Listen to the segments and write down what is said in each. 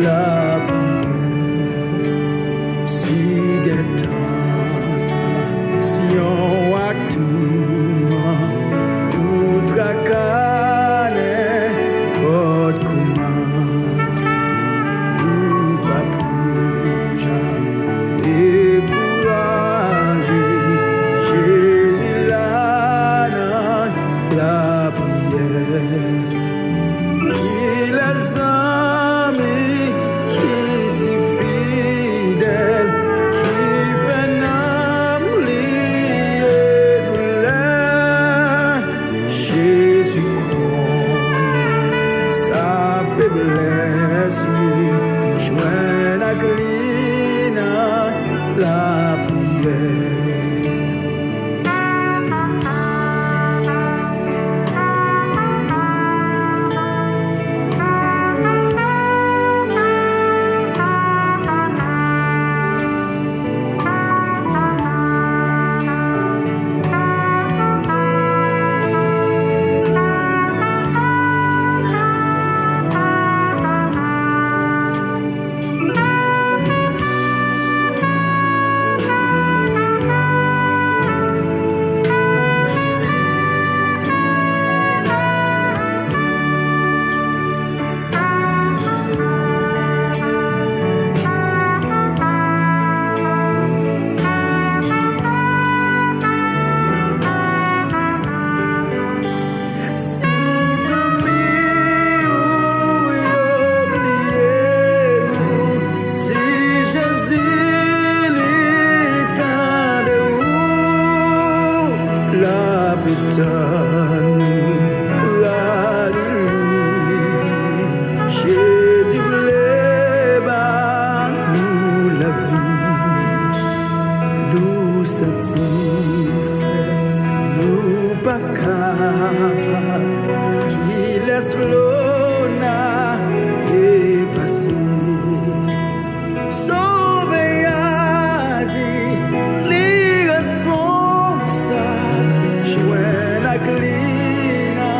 la prière. Si des tentations actuellement nous tracanent, votre comment nous pas pour jamais décourager. Jésus là dans la prière. Qui les amis, qui si fidèle, qui venom lié douleur. Jésus connaît sa faiblesse, joint à glina la prière. Jésus voulait nous la vie, nous satisfait, nous pas capables, qui laisse l'ona dépasser. Sauver a dit, l'irresponsable, joint à glina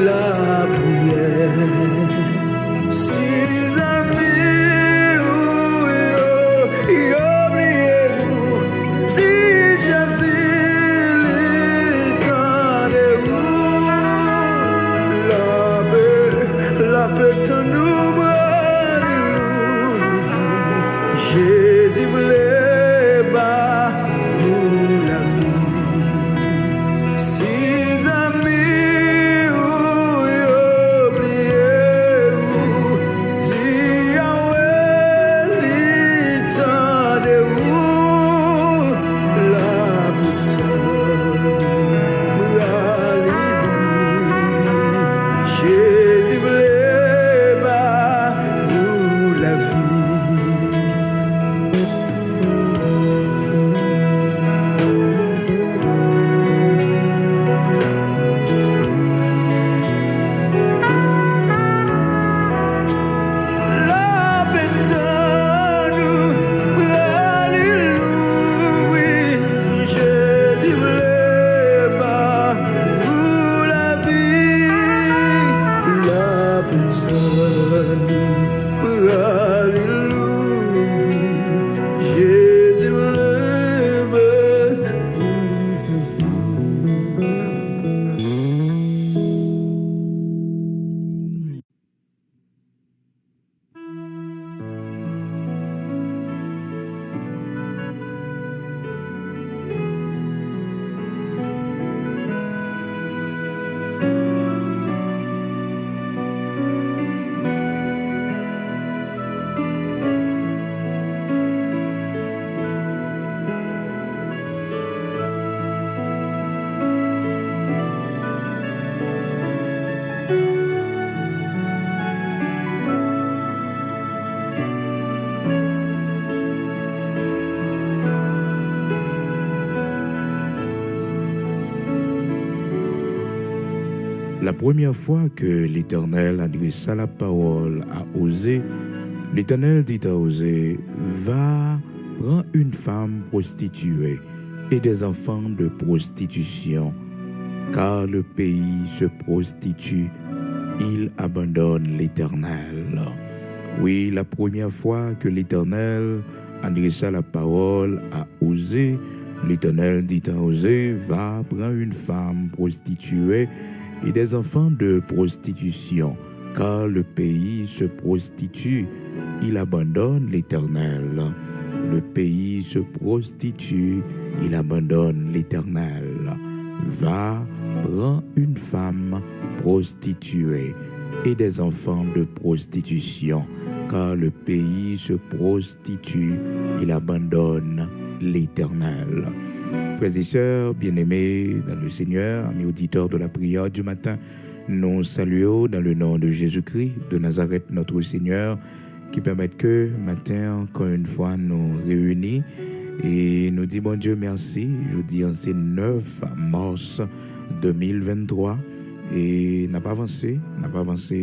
la prière. Si amis, oubliez-vous, si Jésus l'étendait où, la paix te nous bras de l'ouvrir. Jésus voulait nous la vie. Si amis, oubliez-vous, si Yahweh l'étendait où, la bouteille Jésus voulait nous la vie. La première fois que l'Éternel adressa la parole à Osée, l'Éternel dit à Osée, va, prends une femme prostituée et des enfants de prostitution, car le pays se prostitue, il abandonne l'Éternel. Oui, la première fois que l'Éternel adressa la parole à Osée, l'Éternel dit à Osée, va prendre une femme prostituée et des enfants de prostitution, car le pays se prostitue, il abandonne l'Éternel. Le pays se prostitue, il abandonne l'Éternel. Va, prends une femme prostituée et des enfants de prostitution, car le pays se prostitue, il abandonne l'Éternel. Frères et sœurs, bien-aimés dans le Seigneur, amis auditeurs de la prière du matin, nous saluons dans le nom de Jésus-Christ de Nazareth, notre Seigneur, qui permet que matin, encore une fois, nous réunis et nous disons, bon Dieu, merci. Je dis, c'est 9 mars 2023 et n'a pas avancé,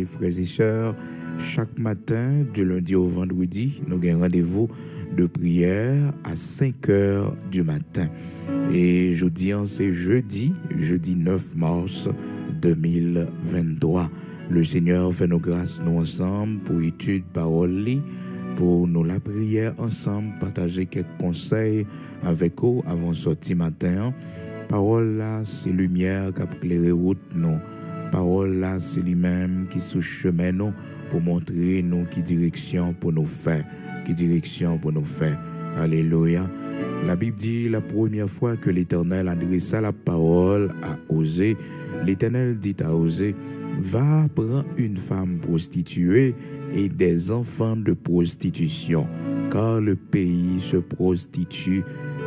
frères et sœurs. Chaque matin, du lundi au vendredi, nous avons un rendez-vous de prière à 5 heures du matin. Et je dis, c'est jeudi 9 mars 2023. Le Seigneur fait nos grâces, nous ensemble, pour étude parole, pour nous la prière ensemble, partager quelques conseils avec vous avant sortir matin. Parole là, c'est lumière qui a éclairé route, non. Parole là, c'est lui-même qui sous chemin, nous, pour montrer nous qui direction pour nous faire. Alléluia. La Bible dit, la première fois que l'Éternel adressa la parole à Osée, l'Éternel dit à Osée, va prendre une femme prostituée et des enfants de prostitution, car le pays se prostitue,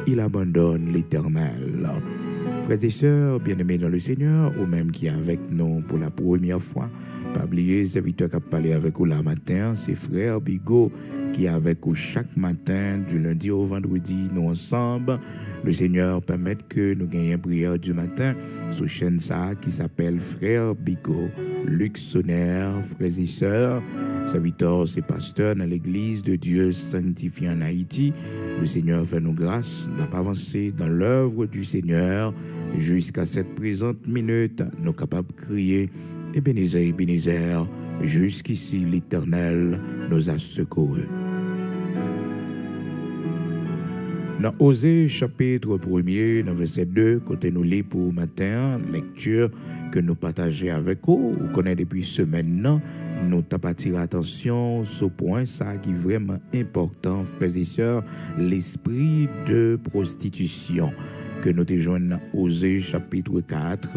il abandonne l'Éternel. Frères et sœurs, bien-aimés dans le Seigneur, ou même qui est avec nous pour la première fois, pas oublier, serviteur qui a parlé avec vous le matin, c'est frère Bigot qui est avec vous chaque matin, du lundi au vendredi, nous ensemble. Le Seigneur permet que nous gagnions une prière du matin sur chaîne ça qui s'appelle Frère Bigot, Luxonnaire, frères et sœurs. Serviteur, c'est pasteur dans l'église de Dieu sanctifié en Haïti. Le Seigneur fait nos grâces, n'a pas avancé dans l'œuvre du Seigneur jusqu'à cette présente minute. Nous sommes capables de crier Ebenezer, jusqu'ici l'Éternel nous a secourus. Dans Osée chapitre 1er, dans verset 2, côté nous lit pour matin, lecture que nous partageons avec vous, vous connaissez depuis semaine, nous t'avons attiré attention sur ce point, ça qui est vraiment important, frères et sœurs, l'esprit de prostitution, que nous te joignons dans Osée chapitre 4,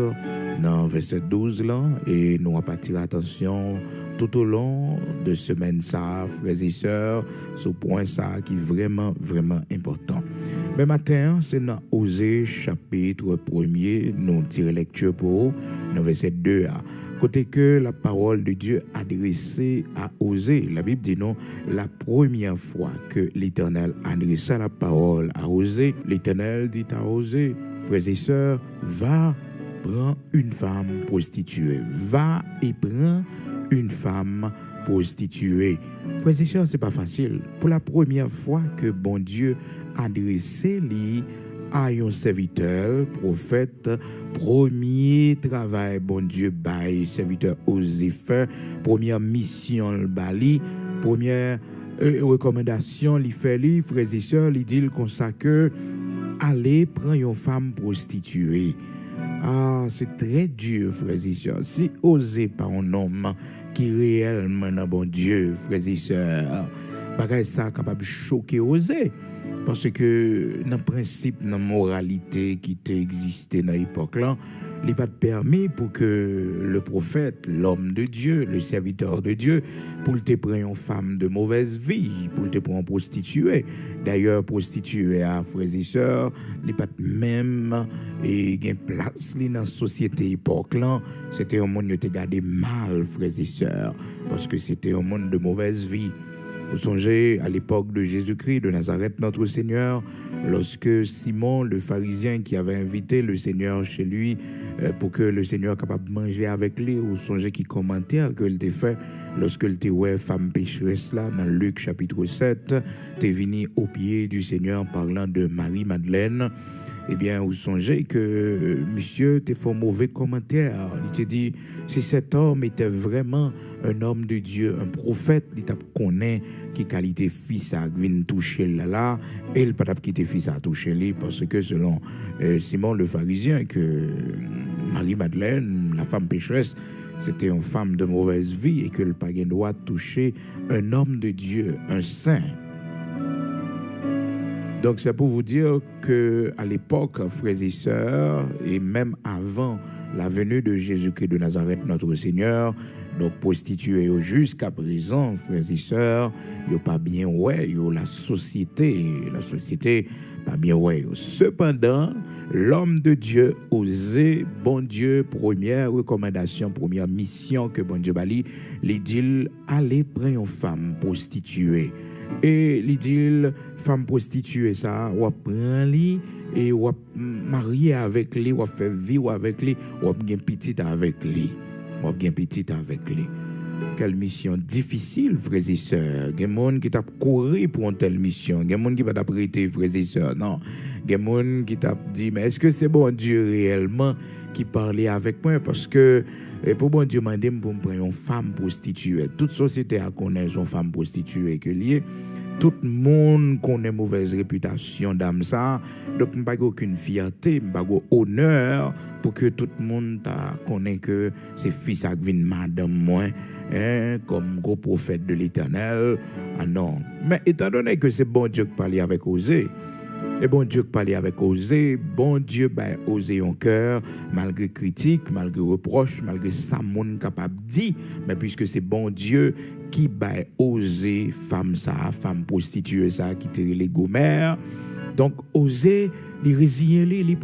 dans verset 12 là, et nous avons attiré attention tout au long de semaine ça, frères et sœurs, ce point ça qui est vraiment important. Mais matin, c'est dans Osée chapitre 1er, nous tirons lecture pour dans verset 2 à côté que la parole de Dieu adressée à Osée. La Bible dit non, la première fois que l'Éternel adressa la parole à Osée, l'Éternel dit à Osée, frères et sœurs, va prends une femme prostituée. Va et prends une femme prostituée. Frères et sœurs, c'est pas facile. Pour la première fois que bon Dieu a adressé lui à un serviteur, prophète, premier travail, bon Dieu, bail, serviteur Osée faire, première mission, le bali, première recommandation, li fait li, frères et sœurs, li dit comme ça que allez prendre une femme prostituée. Ah, c'est très dur, frères et sœurs. Si osé par un homme qui réellement n'a bon Dieu, frères et sœurs, bagay ça capable de choquer osé. Parce que dans le principe, dans la moralité qui existait dans l'époque là, il n'est pas permis pour que le prophète, l'homme de Dieu, le serviteur de Dieu, pour te prendre une femme de mauvaise vie, pour te prendre une prostituée. D'ailleurs, prostituée à frères et sœurs, il n'est pas même une place dans la société époque là. C'était un monde qui était gardé mal, frères et sœurs, parce que c'était un monde de mauvaise vie. Vous songez à l'époque de Jésus-Christ de Nazareth, notre Seigneur, lorsque Simon, le pharisien qui avait invité le Seigneur chez lui pour que le Seigneur soit capable de manger avec lui, vous songez qui commentaire que il t'a fait lorsque il t'a ouais femme pécheresse là dans Luc chapitre 7, t'es venu au pied du Seigneur parlant de Marie-Madeleine. eh bien, vous songez que monsieur t'a fait un mauvais commentaire. Il te dit, si cet homme était vraiment un homme de Dieu, un prophète, il t'a connaît qui qualité fils à vient toucher là, et il pas quitter fils à toucher lui, parce que selon Simon le pharisien, que Marie-Madeleine, la femme pécheresse, c'était une femme de mauvaise vie et que le païen doit toucher un homme de Dieu, un saint. Donc c'est pour vous dire que à l'époque, frères et sœurs, et même avant la venue de Jésus-Christ de Nazareth, notre Seigneur, donc prostituées jusqu'à présent, frères et sœurs, il n'y a pas bien ouais, la société pas bien ouais. Cependant, l'homme de Dieu osait, bon Dieu, première recommandation, première mission que bon Dieu bali, il dit allez prendre une femme prostituée. Et il dit femme prostituée ça, ou prendre lui et ou marier avec lui, ou faire vivre avec lui, ou bien petite avec lui. Ou bien petite avec lui. Quelle mission difficile, frères et sœurs. Il y a des gens qui t'a couru pour une telle mission. Il y a des gens qui va t'apprêter, frères et sœurs. Non. Il y a des gens qui t'a dit, mais est-ce que c'est bon Dieu réellement qui parlait avec moi? Parce que pour bon Dieu, demander pour me prendre une femme prostituée. Toute société a connaît une femme prostituée que liée. Tout le monde connaît mauvaise réputation d'âme ça. Donc, je n'ai pas aucune fierté, je n'ai pas honneur pour que tout le monde connaisse que c'est fils à vin madame moi, comme gros prophète de l'Éternel. Ah non. Mais étant donné que c'est bon Dieu qui parlait avec Osée, et bon Dieu qui parlait avec Osée, bon Dieu Osée en cœur, malgré critique, malgré reproche, malgré ça, monde capable dit, mais puisque c'est bon Dieu qui Osée, femme prostituée ça, qui tire les gommères, donc Osée, il résigne il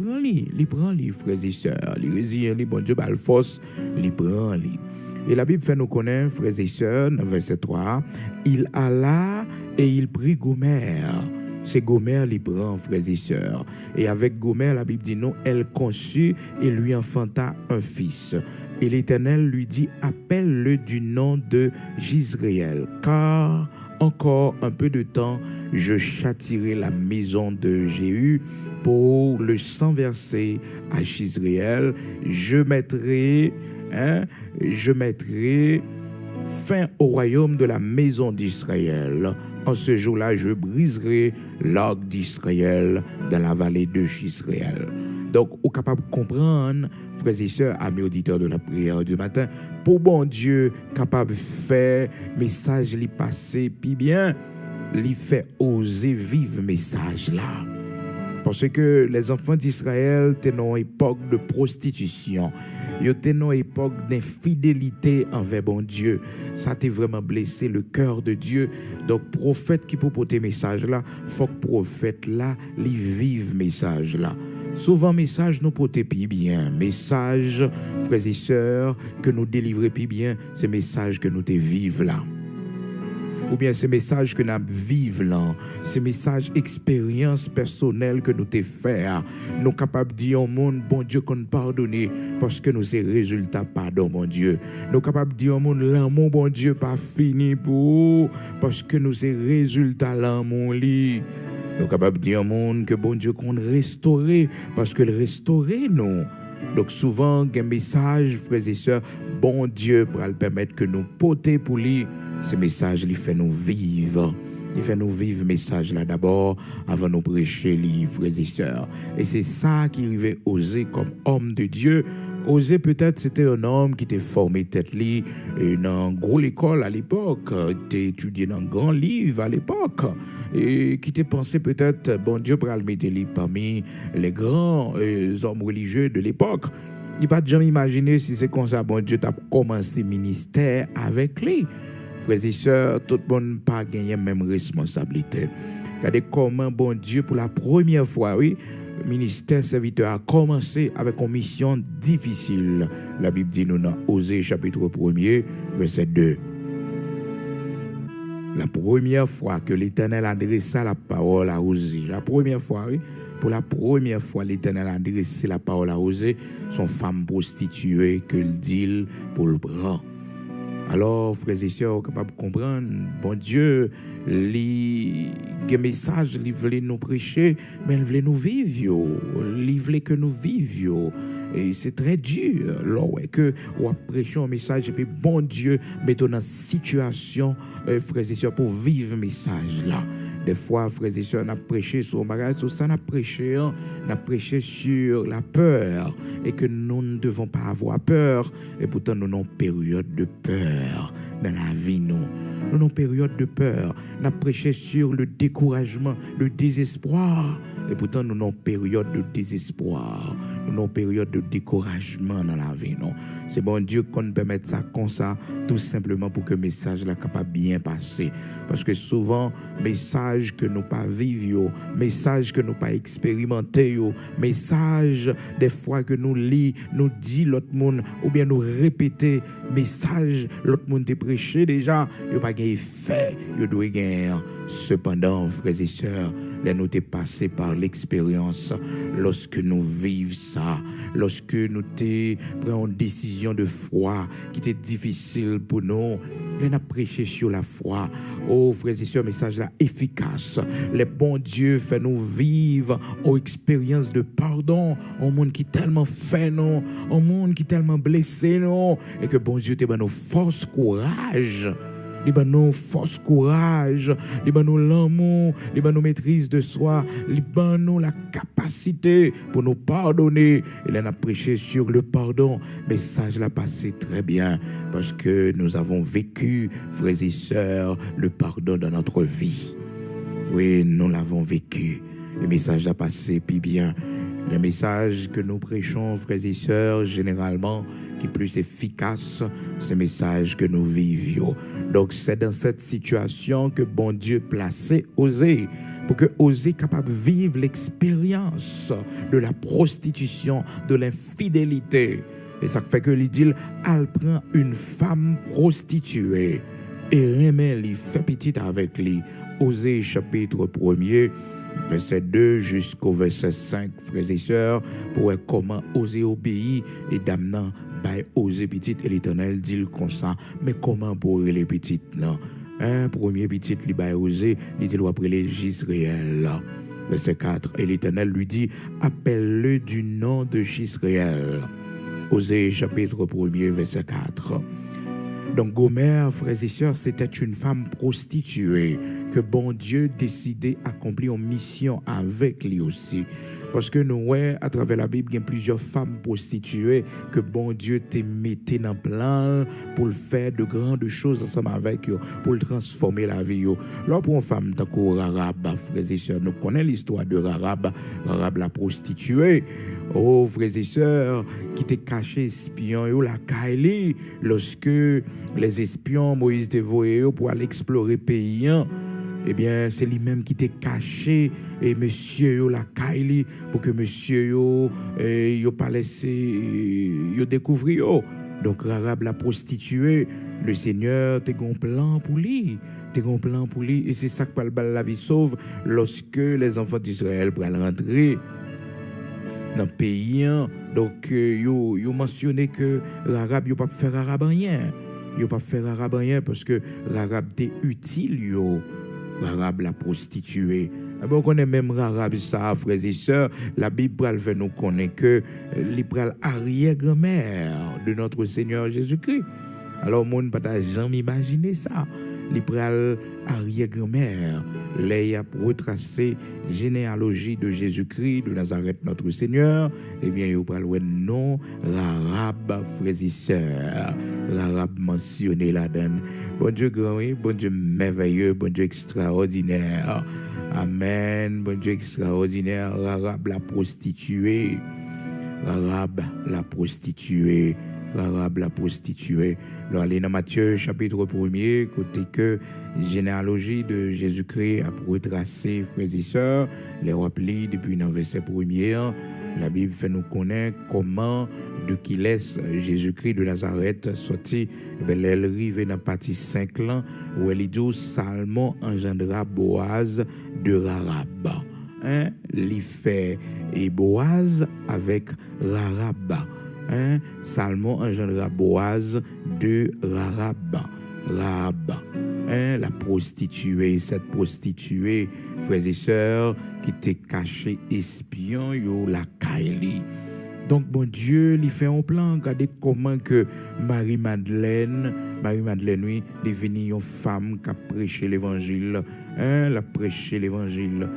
prend les frères et sœurs, il résigne bon Dieu le force, il prend les. Et la Bible fait nous connaître, frères et sœurs, dans verset 3, il alla et il prit Gomère. C'est Gomère qui prend, frères et sœurs. Et avec Gomère, la Bible dit non, elle conçut et lui enfanta un fils. Et l'Éternel lui dit, appelle-le du nom de Jisraël, car encore un peu de temps, je châtirai la maison de Jéhu pour le sang versé à Jisraël. Je mettrai fin au royaume de la maison d'Israël. En ce jour-là, je briserai l'arc d'Israël dans la vallée de Jisraël. Donc, vous êtes capable de comprendre, frères et sœurs, amis auditeurs de la prière du matin, pour bon Dieu, capable de faire message li passer, puis bien, li fait oser vivre message là. Parce que les enfants d'Israël étaient dans une époque de prostitution. Ils étaient dans une époque d'infidélité envers bon Dieu. Ça a vraiment blessé le cœur de Dieu. Donc, prophète qui peut porter message là, faut que prophète là, lui vive message là. Souvent, message nous porter plus bien. Message, frères et sœurs, que nous délivrer plus bien, c'est message que nous te vivons là. Ou bien ce message que nous vivons là, ce message expérience personnelle que nous te fait, nous capables de dire au monde, bon Dieu, qu'on pardonne, parce que nous c'est résultat pardon, bon Dieu. Nous capables de dire au monde, l'amour, bon Dieu, pas fini pour, parce que nous c'est résultat l'amour li. Nous capables de dire au monde que bon Dieu qu'on restaurer, parce que le restaurer nous. Donc souvent, il y a un message, frères et sœurs, bon Dieu, pour le permettre que nous porter pour lui. Ce message, il fait nous vivre. Il fait nous vivre le message là d'abord, avant de prêcher les frères et sœurs. Et c'est ça qui arrivait Osée comme homme de Dieu. Osée, peut-être, c'était un homme qui était formé tête li dans une grosse école à l'époque, qui était étudié dans un grand livre à l'époque, et qui était pensé peut-être, bon Dieu, pour le mettre parmi les grands hommes religieux de l'époque. Il n'a pas jamais imaginé si c'est comme ça, bon Dieu, tu as commencé le ministère avec lui. Frères et sœurs, tout le monde n'a pas gagné la même responsabilité. Regardez comment, bon Dieu, pour la première fois, oui, le ministère serviteur a commencé avec une mission difficile. La Bible dit nous dans Osée chapitre 1er, verset 2. La première fois que l'Éternel adressa la parole à Osée, la première fois, oui, pour la première fois, l'Éternel a adressé la parole à Osée, son femme prostituée que le dit pour le prendre. Alors, frères et sœurs, capables de comprendre, bon Dieu, il des messages, il voulait nous prêcher, mais il voulait nous vivre, il voulait que nous vivions. Et c'est très dur, là, ouais, que on prêche un message et puis bon Dieu, mettons dans situation, frères et sœurs, pour vivre le message là. Des fois, frères et sœurs, on a prêché sur un bagage, sur ça, on a prêché sur la peur et que nous ne devons pas avoir peur. Et pourtant, nous avons une période de peur dans la vie, nous. Nous avons une période de peur. On a prêché sur le découragement, le désespoir. Et pourtant, nous avons une période de désespoir. Nous avons une période de découragement dans la vie, non? C'est bon Dieu qu'on nous permette ça comme ça, tout simplement pour que le message là capable bien passer. Parce que souvent, message que nous pas vivons, message que nous pas expérimenté, message des fois que nous lit, nous dit l'autre monde, ou bien nous répéter, message l'autre monde t'a prêché déjà, il n'y a pas effet, il doit gagner. Cependant, frères et sœurs, nous t'es passé par l'expérience lorsque nous vivons ça, lorsque nous t'es pris une décision de foi qui était difficile pour nous. On a prêché sur la foi. Oh, frères et sœurs, message là efficace. Le bon Dieu fait nous vivre aux expériences de pardon. Un monde qui tellement fait nous, un monde qui tellement blessé nous, et que bon Dieu te donne nos force, courage. Il va nous force, courage, il va nous l'amour, il va nous maîtrise de soi, il va nous la capacité pour nous pardonner. Il en a prêché sur le pardon. Message l'a passé très bien parce que nous avons vécu, frères et sœurs, le pardon dans notre vie. Oui, nous l'avons vécu. Le message l'a passé puis bien. Le message que nous prêchons, frères et sœurs, généralement, qui est plus efficace, c'est le message que nous vivions. Donc, c'est dans cette situation que bon Dieu plaçait Osée, pour que Osée capable de vivre l'expérience de la prostitution, de l'infidélité. Et ça fait que l'idée, elle prend une femme prostituée et remet lui, fait petite avec lui. Osée, chapitre 1er, verset 2 jusqu'au verset 5, frères et sœurs, pour voir comment Osée obéir et d'amener Osée petite et l'Éternel dit comme ça. Mais comment pour les petites là? Premier petit, il va Osée, il dit après les Jisraël. Verset 4, et l'Éternel lui dit, appelle-le du nom de Jisraël. Osée chapitre 1er, verset 4. Donc Gomère, frères et sœurs, c'était une femme prostituée que bon Dieu décidait d'accomplir une mission avec lui aussi. Parce que nous, ouais, à travers la Bible, il y a plusieurs femmes prostituées que bon Dieu t'a mis dans le plan pour faire de grandes choses ensemble avec eux, pour le transformer la vie. Là, pour une femme, tant que Rahab, frères et sœurs, nous connaissons l'histoire de Rahab, Rahab la prostituée. Oh, frères et sœurs, qui t'est caché espion, la Kaili, lorsque les espions, Moïse te voyé pour aller explorer le pays, eh bien, c'est lui-même qui t'est caché, et monsieur, la Kaili, pour que monsieur, yo pas laissé, yo découvrir. Donc, Rahab la prostituée, le Seigneur t'a un plan pour lui. Et c'est ça que la vie sauve lorsque les enfants d'Israël prennent rentrer dans le pays. Donc, yo mentionné que Rahab, yo pas faire Rahab rien. Yo pas faire Rahab rien parce que Rahab était utile, yo. Rahab la prostituée. On connaît même Rahab ça, frères et sœurs. La Bible fait nous connaître que l'Ibral arrière-grand-mère de notre Seigneur Jésus-Christ. Alors, le monde ne peut jamais imaginer ça. L'Ibral arrière-grand-mère, les a retracé généalogie de Jésus-Christ de Nazareth notre Seigneur. Eh bien, il parle de nom Rahab, frères et sœurs. Rahab mentionné là-dedans. Bon Dieu grand, bon Dieu merveilleux, bon Dieu extraordinaire. Amen, bon Dieu extraordinaire. Rahab la prostituée. Rahab la prostituée. Rahab la prostituée. Alors, allez dans Matthieu chapitre 1er, côté que généalogie de Jésus-Christ a retracé, frères et sœurs, les rappelés depuis le verset 1er. La Bible fait nous connaître comment, de qui laisse Jésus-Christ de Nazareth sorti, elle arrive dans la partie 5 ans, où elle dit Salmon engendra Boaz de Rahab. Il fait et Boaz avec Rahab. Salmon engendra Boaz de Rahab. la prostituée, cette prostituée, frères et sœurs, qui t'est caché espion, yo la Kaili. Donc, bon Dieu, il fait un plan, regardez comment que Marie-Madeleine, oui, est devenue une femme qui a prêché l'évangile, elle a prêché l'évangile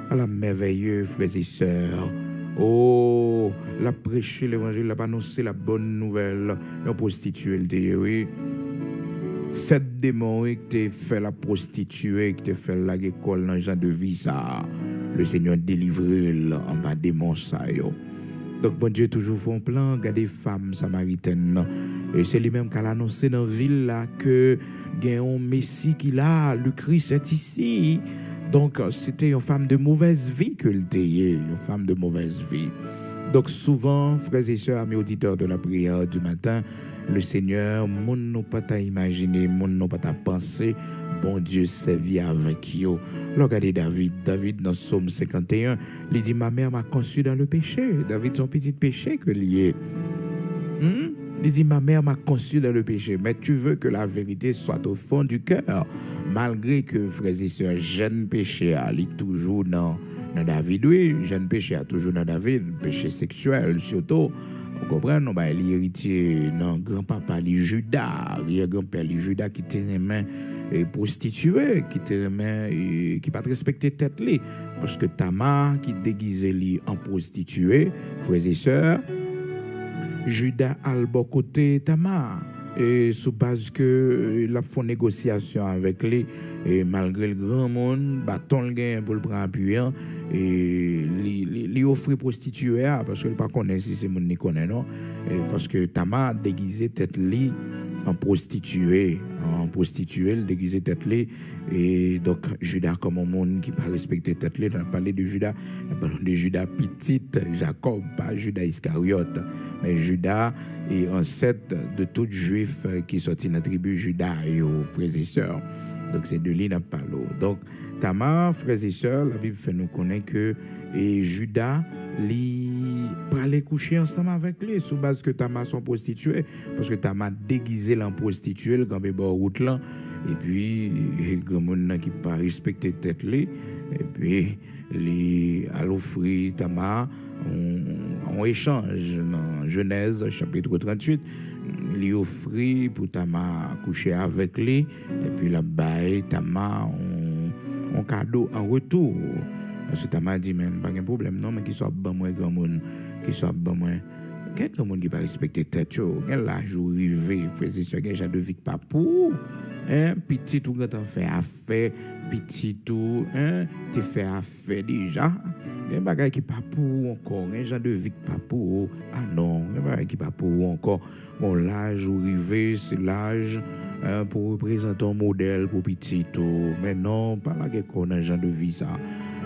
à la merveilleuse, frères et sœurs. Oh, la prêché l'évangile, la annoncé la bonne nouvelle, la prostituée, oui. Cette démon qui t'a fait la prostituée, qui t'a fait la école dans le genre de vie, ça, le Seigneur délivré en bas démon ça, yo. Donc, bon Dieu, toujours font plan, regardez femmes samaritaines. Et c'est lui-même qui a annoncé dans la ville là que il y a un Messie qui là, le Christ est ici. Donc, c'était une femme de mauvaise vie que le était, une femme de mauvaise vie. Donc, souvent, frères et sœurs, amis auditeurs de la prière du matin, le Seigneur, mon n'a pas à imaginer, mon n'a pas à penser, bon Dieu sévit avec eux. Regardez David dans Psaume 51, il dit, ma mère m'a conçu dans le péché. David, son petit péché que lié. Il dit, ma mère m'a conçu dans le péché. Mais tu veux que la vérité soit au fond du cœur. Malgré que, frères et sœurs, jeune péché, il est toujours dans David, oui. Jeune péché, toujours dans David. Péché sexuel, surtout. Vous comprenez? Non, l'héritier, non, grand-papa, Judas. Grand-père, Judas qui était main prostituée, qui était main, qui pas respecté tête li. Parce que Tamar, qui déguisait li en prostituée, frères et sœurs, Judas a le bon côté Tamar. Et sous base que la font négociation avec lui, et malgré le grand monde, bâton le gain pour le prendre appuyant, et lui offre prostituée, parce que pas connaît si c'est monde ni connaît, non? Et parce que Tamar déguisé tête li en prostituée, déguisé tête li, et donc Judas comme un monde qui pas respecté tête li, on a parlé de Judas, on a parlé de Judas petite, Jacob, pas Judas Iscariote, mais Judas est ancêtre de tout juif qui sorti dans la tribu Judas et aux frères et sœurs. Donc c'est de lui n'a pas l'eau. Donc Tamar, frères et sœurs, la Bible fait nous connaître que et Judas pour aller coucher ensemble avec lui sous base que Tamar sont prostituées parce que Tamar déguisé en prostituée le campé bord route là et puis grand monde qui pas respecté tête lui et puis les a offrir Tamar en échange dans Genèse chapitre 38 lui offrit pour Tamar coucher avec lui et puis la bail Tamar un cadeau en retour. Parce que Tamar dit même pas de problème non mais qui soit bon moi grand monde qui soit bon moi quelqu'un monde qui pas respecter tête yo quel l'âge ou rivé frère c'est que j'ai de vie pas pour petit tout grand fait affaire petit tout tu fait affaire déjà un bagage qui pas pour encore un genre de vie pas pour ah non un bagage qui pas pour encore bon l'âge ou rivé c'est l'âge pour représenter un modèle pour petit tout mais non pas la qu'on un genre de vie ça.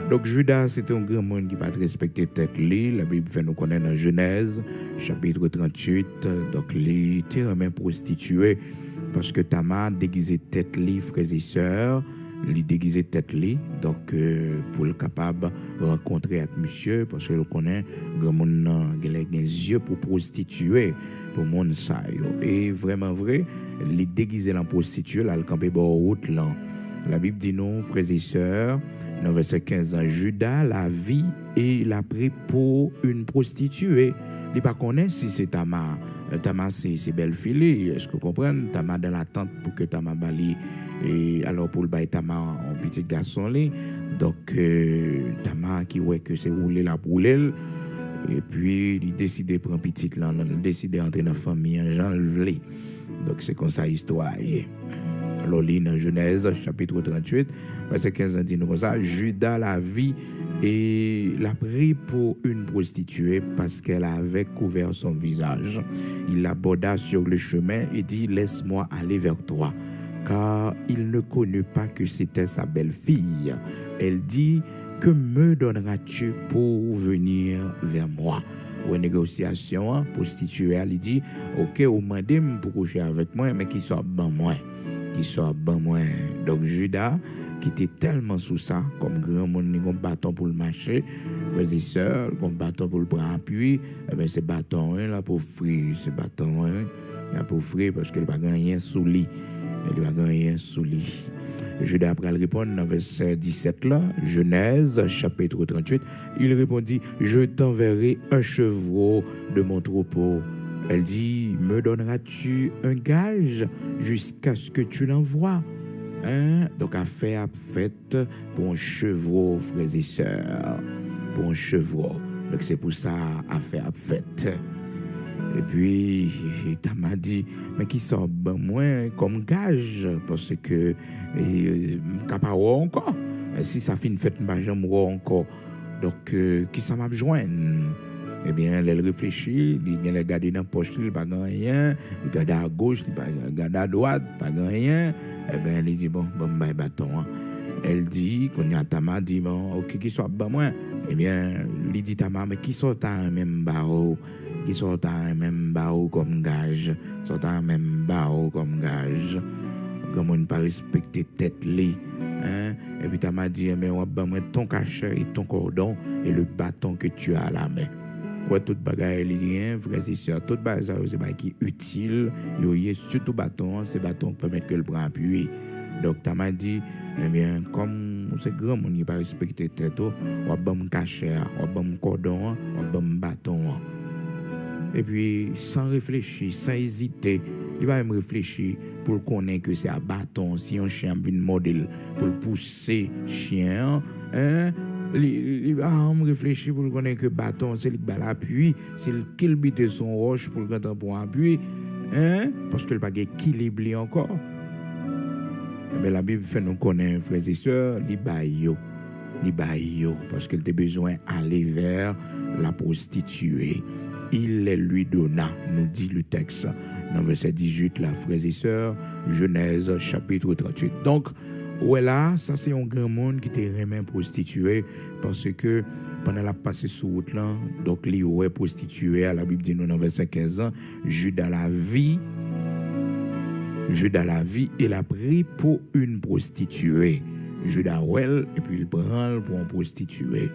Donc Judas c'était un grand monde qui pas respecté tête li la Bible fait nous connaître dans Genèse chapitre 38 donc li était même prostitué parce que Tamar déguisé tête li frères et sœurs li déguisé tête li donc pour le capable rencontrer avec monsieur parce que le connaît grand monde qui a des yeux pour prostituer pour monde ça et vraiment vrai li déguisé en prostituée là le camper bord route là la Bible dit non frères et sœurs dans verset 15 Judas la vie et l'a pris pour une prostituée il pas connaît si c'est Tamar c'est belle fille est-ce que vous comprenez Tamar dans l'attente pour que Tamar bali et alors pour le bail Tamar un petit garçon là donc Tamar qui ouais que c'est rouler la rouler et puis il décide de prendre petite là il décide d'entrer dans la famille Jean Vlé donc c'est comme ça histoire alors dans Genèse chapitre 38 verset 15 dit nous comme ça Judas la vie et l'a pris pour une prostituée parce qu'elle avait couvert son visage. Il l'aborda sur le chemin et dit laisse-moi aller vers toi car il ne connut pas que c'était sa belle-fille. Elle dit que me donneras-tu pour venir vers moi? Renégociation, prostituée, elle dit OK, vous demandez pour coucher avec moi mais qui soit bon moi. Donc Judas qui était tellement sous ça comme grand monde ni un bâton pour le marché frères et sœurs un bâton pour le prendre appui mais ce bâton là pour frire ce bâton là pour frire parce qu'il pas rien sous lui il va gagner sous lui. Judas après le répondre dans verset 17 là, Genèse chapitre 38, il répondit, je t'enverrai un chevreau de mon troupeau. Elle dit, me donneras-tu un gage jusqu'à ce que tu l'envoies? Donc affaire à fait pour un chevreau, frères et sœurs, pour un chevreau. Donc c'est pour ça affaire à fait. Et puis, tu m'a dit, mais qui sort moins comme gage, parce que, capable encore, si ça fait une fête, je encore. Donc, qui ça m'a besoin? Eh bien, elle réfléchit, il regarde dans la poche, il n'a pas rien, il regarde à gauche, il regarde à droite, pas rien. Eh bien, elle dit, bon, bâton. Elle dit, quand Tama dit, bon, ok, qui sort moins? Eh bien, il dit, Tama, mais qui sort à même barreau? Qui sont à un même barreau comme gage, sont à un même barreau comme gage. Comme on ne pas respecter tête li, et puis tu m'as dit, mais on va mettre ton cachet et ton cordon et le bâton que tu as à la main. Ouais, toute bagaille liée, frères et sœurs, toute bagaille c'est pas qui utile, il y a surtout bâton, c'est bâton qui permet que le bras appuyer. Donc tu m'as dit, eh bien, comme c'est grand monde qui pas respecter tête, on va me cachet, on va me cordon, on va me bâton. Et puis, sans réfléchir, sans hésiter, il va même réfléchir pour connaître que c'est un bâton. Si un chien vient modèle pour pousser chien, il va réfléchir pour connaître que bâton, c'est le bal appui, c'est le qu'il bite son roche pour le pour appui, parce que le pas équilibré encore. Mais la Bible fait nous connaître, frères et sœurs, les baillots, parce qu'il a besoin d'aller vers la prostituée. Il les lui donna, nous dit le texte dans verset 18, là, frères et sœurs, Genèse chapitre 38. Donc, voilà, ça c'est un grand monde qui était vraiment prostitué parce que pendant la passée sous route là, donc il est prostitué, à la Bible dit nous dans verset 15 ans, Judas la vie, il a pris pour une prostituée. Judas well, et puis il prend pour une prostituée.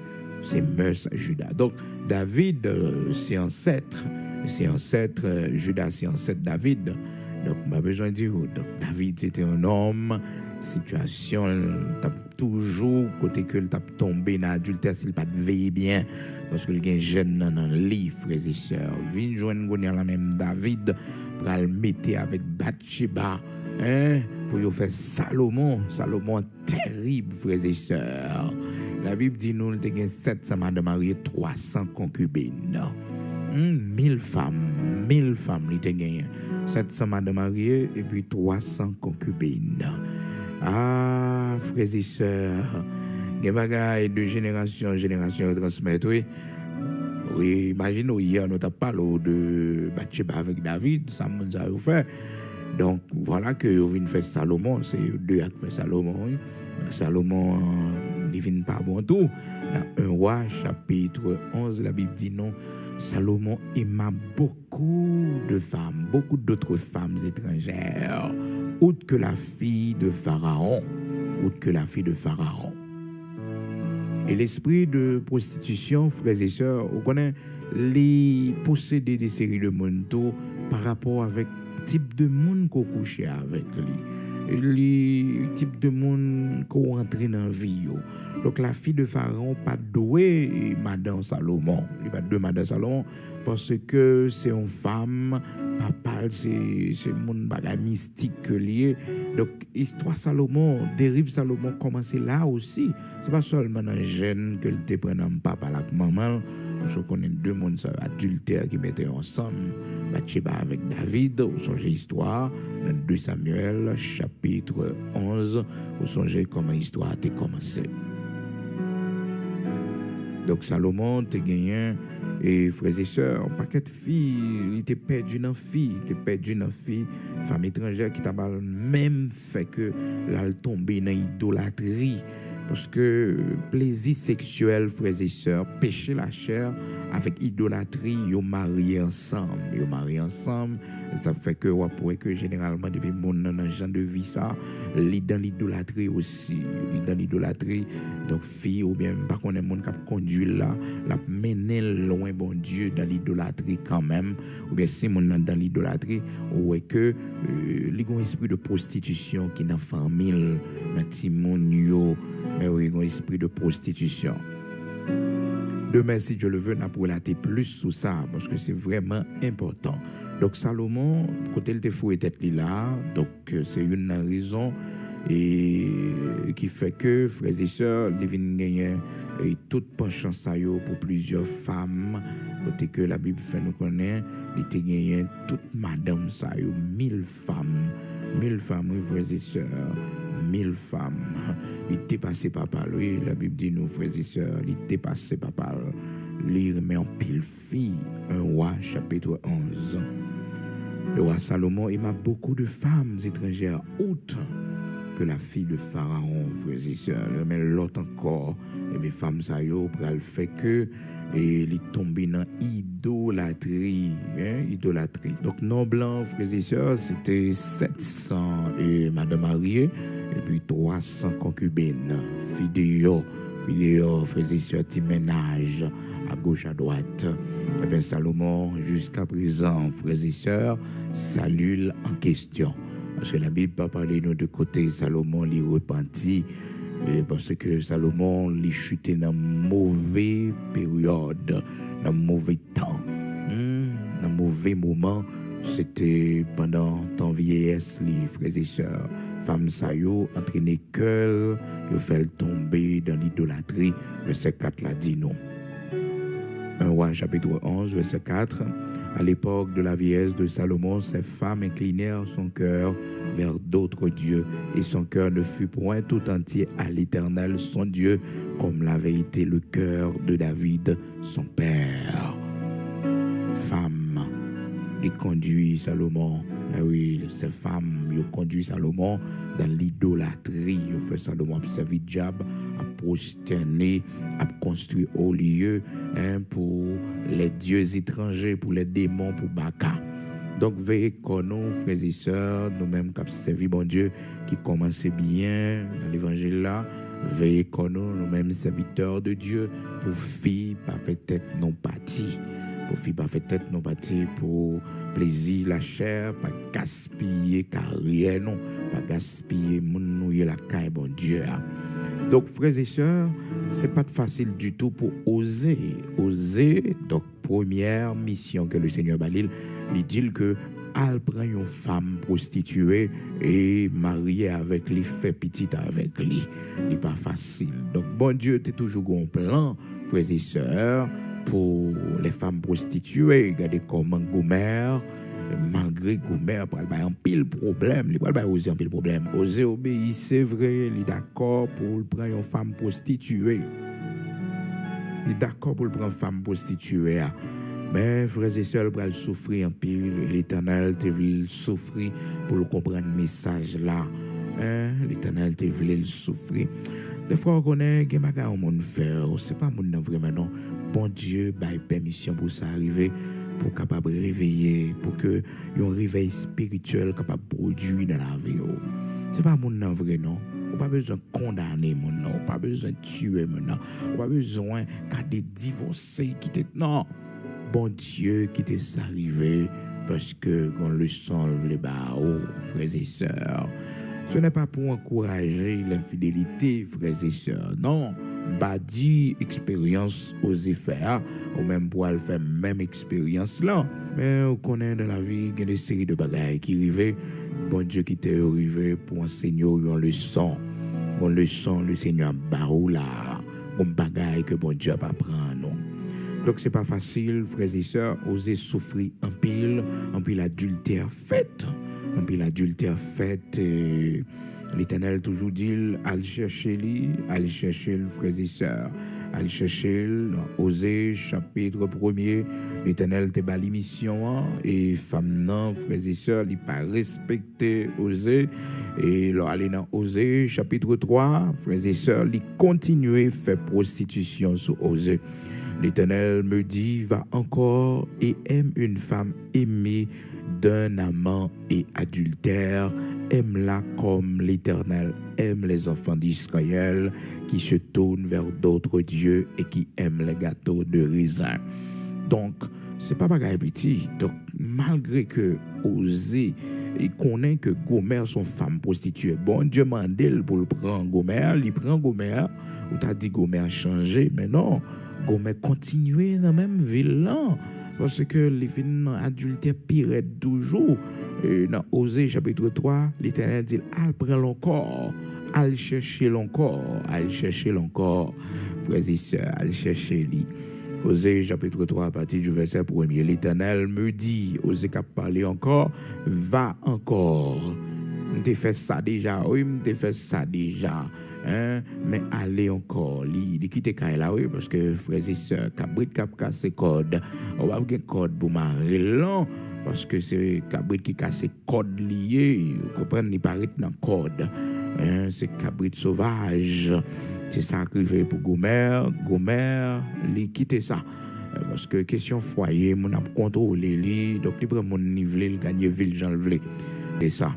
C'est mœurs Judas. Donc, David, c'est ancêtre. Judas, c'est ancêtre David. Donc, on a besoin de dire. Donc, David, c'était un homme. Situation, t'as toujours, côté que t'as tombé dans l'adultère, s'il pas veillé bien. Parce que le gain jeune dans le lit, frères et sœurs. Vin joindre la même David, pour le mettre avec Bathsheba. Pour y faire Salomon terrible, frères et sœurs. La Bible dit nous, il y a 700 madame mariées, 300 concubines. 1000 femmes, il y a gagné. 700 madame mariées et puis 300 concubines. Ah, frères et sœurs, il y a des bagailles de génération en génération transmettre, oui. Oui, imaginez, hier, nous avons parlé de Bathsheba avec David, ça nous a fait. Donc, voilà que vous venez faire Salomon, c'est deux qui fait Salomon. Oui. Salomon, il ne vient pas bon tout. Dans 1 Roi, chapitre 11, la Bible dit non. Salomon aima beaucoup de femmes, beaucoup d'autres femmes étrangères, autres que la fille de Pharaon. Et l'esprit de prostitution, frères et sœurs, on connaît les posséder des séries de monde par rapport avec type de monde qu'on couche avec lui, les type de monde qu'on entre dans la vie. Donc la fille de Pharaon pas douée Madame Salomon, il pas de Madame Salomon parce que c'est une femme, papa c'est monde bagarre mystique lié. Donc histoire Salomon, dérive Salomon commence là aussi. C'est pas seulement un jeune que le te prend papa la maman. Parce qu'on est deux mondes adultères qui mettaient ensemble. Bathsheba avec David, vous songez l'histoire, dans 2 Samuel, chapitre 11, vous songez comment l'histoire a commencé. Donc Salomon a gagné, et frères et sœurs, un paquet de filles, il était perdu dans fille, femme étrangère qui t'a même fait que là, elle tombée dans l'idolâtrie. Parce que plaisir sexuel, frères et sœurs, péché la chair avec idolâtrie, ils marié ensemble. Ils marié ensemble. Ça fait que, on pourrait que généralement, depuis mon genre de vie, ça, dans l'idolâtrie aussi. Dans l'idolâtrie, donc fille ou bien, par contre, les gens qui conduit là, la mener loin, bon Dieu, dans l'idolâtrie quand même. Ou bien, si mon dans l'idolâtrie, ou est que, il y a un esprit de prostitution qui est dans la famille, dans Timonio, mais oui, il y a un esprit de prostitution. Demain, si Dieu le veut, on a pour relater plus sur ça, parce que c'est vraiment important. Donc, Salomon, côté le fouet tête là, donc c'est une raison et qui fait que, frères et sœurs, les viennent gagner et toute penchant ça pour plusieurs femmes, côté que la Bible fait nous connaître, il était gagné toute madame ça 1000 femmes, oui, frères et sœurs. 1000 femmes. Il était passé papa, lui, la Bible dit nous, frères et sœurs, il était passé papa, il remet en pile fille, 1 roi, chapitre 11. Le roi Salomon, il m'a beaucoup de femmes étrangères, autres que la fille de Pharaon, frères et sœurs. Mais l'autre encore, et mes femmes, ça y est, pour le fait que, et il est tombé dans idolâtrie, idolâtrie. Donc, non blanc, frères et sœurs, c'était 700 et madame mariée, et puis 300 concubines, fidèles, frères et sœurs, petit ménage, à gauche, à droite. Et bien, Salomon, jusqu'à présent, frères et sœurs, salue en question. Parce que la Bible pas parler nous de côté Salomon, il repentit. Parce que Salomon, il chuté dans une mauvaise période, dans un mauvais temps, dans un mauvais moment. C'était pendant ton vieillesse, les frères et sœurs. Femmes ça yo entraîné cœur, yo fait tomber dans l'idolâtrie. Verset 4 là dit non. 1 roi chapitre 11 verset 4. À l'époque de la vieillesse de Salomon, ces femmes inclinèrent son cœur vers d'autres dieux, et son cœur ne fut point tout entier à l'Éternel, son Dieu, comme l'avait été le cœur de David, son père. Femme, il conduit Salomon. Mais oui, ces femmes, ils conduit Salomon dans l'idolâtrie. Ils fait Salomon servir diable, à prosterner, à construire au lieu pour les dieux étrangers, pour les démons, pour Baka. Donc, veillez qu'on nous, frères et sœurs, nous-mêmes qui servi bon Dieu, qui commençait bien dans l'évangile là, veillez qu'on nous, nous-mêmes serviteurs de Dieu, pour filles, pas peut-être non partis. Pour filles, pas peut-être non partis, pour plaisir, la chair, pas gaspiller carrière, non, pas gaspiller mounouiller la caille, bon Dieu. Donc, frères et sœurs, c'est pas facile du tout pour oser. Donc, première mission que le Seigneur Balil, il dit que elle prend une femme prostituée et mariée avec lui, fait petite avec lui. C'est pas facile. Donc, bon Dieu, tu es toujours un plan, frères et sœurs, pour les femmes prostituées. Regardez comment Gomer, malgré Gomer, pour avoir un pile problème, il va oser un pile problème. Oser obéir, c'est vrai, il est d'accord pour prendre une femme prostituée. Il est d'accord pour prendre une femme prostituée. Mais frères et sœurs, il souffrir un pile. L'Éternel te veut souffrir pour le comprendre le message là. L'Éternel te veut le souffrir. Des fois, on connaît que les gens ne faire. Ce n'est pas mon vraiment non. Bon Dieu, bah, permission pour ça arriver, pour capable réveiller, pour que un réveil spirituel capable produire dans la vie. Ce n'est pas mon vrai non. On n'a pas besoin de condamner mon nom, on n'a pas besoin de tuer mon nom, on n'a pas besoin de divorcer, quitter. Non. Bon Dieu, quitter ça arriver parce que on le sent les barreaux, frères et sœurs. Ce n'est pas pour encourager l'infidélité, frères et sœurs. Non. Badi expérience aux effets, ou même pour le faire même expérience là. Mais on connaît dans la vie, il y a des séries de bagailles qui arrivent. Bon Dieu qui t'est arrivé pour enseigner une leçon. Une leçon, le Seigneur barou là. Un bagaille que bon Dieu va prendre. Non. Donc c'est pas facile, frères et sœurs, oser souffrir en pile adultère fait. En pile adultère fait. L'Éternel toujours dit, allez chercher le frères et sœurs. Allez chercher dans Osée, chapitre 1er. L'Éternel te bat l'émission et femme non, frères et sœurs, il pas respecté Osée. Et là, aller dans Osée, chapitre 3, frères et sœurs, il continue à faire prostitution sur Osée. L'Éternel me dit, va encore et aime une femme aimée d'un amant et adultère, aime-la comme l'Éternel aime les enfants d'Israël qui se tournent vers d'autres dieux et qui aiment les gâteaux de raisin. Donc, c'est pas bagaille petit. Donc, malgré que Osée il connaît que Gomer son femme prostituée, bon Dieu mandel pour le prendre Gomer, il prend Gomer, ou t'as dit Gomer changé, mais non, Gomer continuait dans la même ville là. Parce que les filles adultères piraient toujours. Et dans Osée chapitre 3, l'Éternel dit, elle prend l'encore, elle chercher l'encore, frères et sœurs, elle chercher lui. Osée chapitre 3 à partir du verset 1er, l'Éternel me dit, Osée qu'a parlé encore, va encore. T'ai fait ça déjà, oui, t'ai fait ça déjà. Hein? Mais allez encore, li quitte là, oui, parce que frères et sœurs, cabrit cap casse code. On va avoir un code pour marrer là, parce que c'est cabrit qui casse code lié, vous comprenez, il paraît dans code. Hein? C'est cabrit sauvage. C'est ça qui fait pour Gomer, il quitte ça. Parce que question foyer, mon a contrôlé lui, donc il prend mon niveau, il gagne ville, j'en le c'est ça.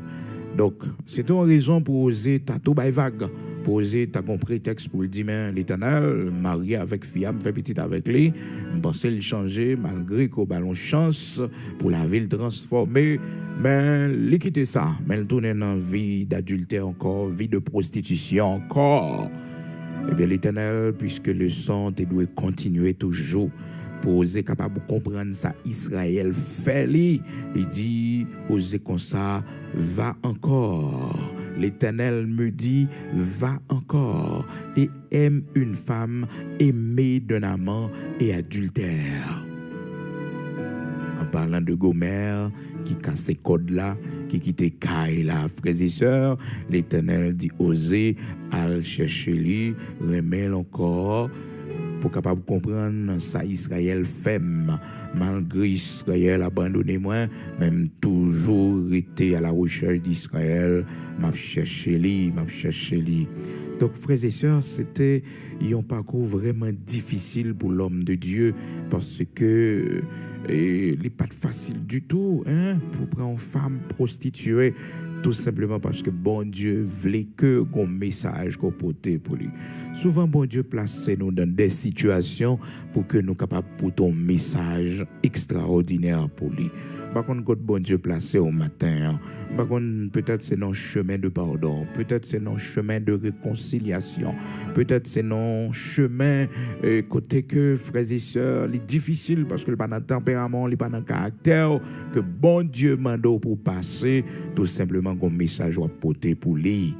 Donc, c'est une raison pour oser, t'as tout vague. Pour oser, t'as un prétexte pour le dire, mais l'Éternel, marié avec Fiam, fait petit avec lui, je pense qu'il changer, malgré qu'on a une chance pour la ville transformée, mais il quitte ça. Mais il tourne dans vie d'adultère encore, vie de prostitution encore. Eh bien, l'Éternel, puisque le sang doit continuer toujours, pour oser capable de comprendre ça, Israël fait lui. Il dit, oser comme ça, va encore. L'Éternel me dit, va encore et aime une femme aimée d'un amant et adultère. En parlant de Gomer, qui casse ces codes-là, qui quitte Kaï là, frères et sœurs, l'Éternel dit, osez, al chercher lui, remet encore, pour capable comprendre ça Israël fait, malgré Israël abandonné moi, même toujours été à la recherche d'Israël, m'a cherché lui. Donc frères et sœurs, c'était un parcours vraiment difficile pour l'homme de Dieu, parce que il n'est pas facile du tout, hein, pour prendre une femme prostituée, tout simplement parce que bon Dieu voulait que qu'on message qu'on porte pour lui. Souvent, bon Dieu place nous dans des situations pour que nous soyons capables de porter un message extraordinaire pour lui. Par contre, quand bon Dieu placé au matin, par contre, peut-être c'est dans le chemin de pardon, peut-être c'est dans le chemin de réconciliation, peut-être c'est dans le chemin côté que frères et sœurs, c'est difficile parce que le pas dans tempérament, le pas dans caractère que bon Dieu m'a donné pour passer, tout simplement un message à porter pour lui,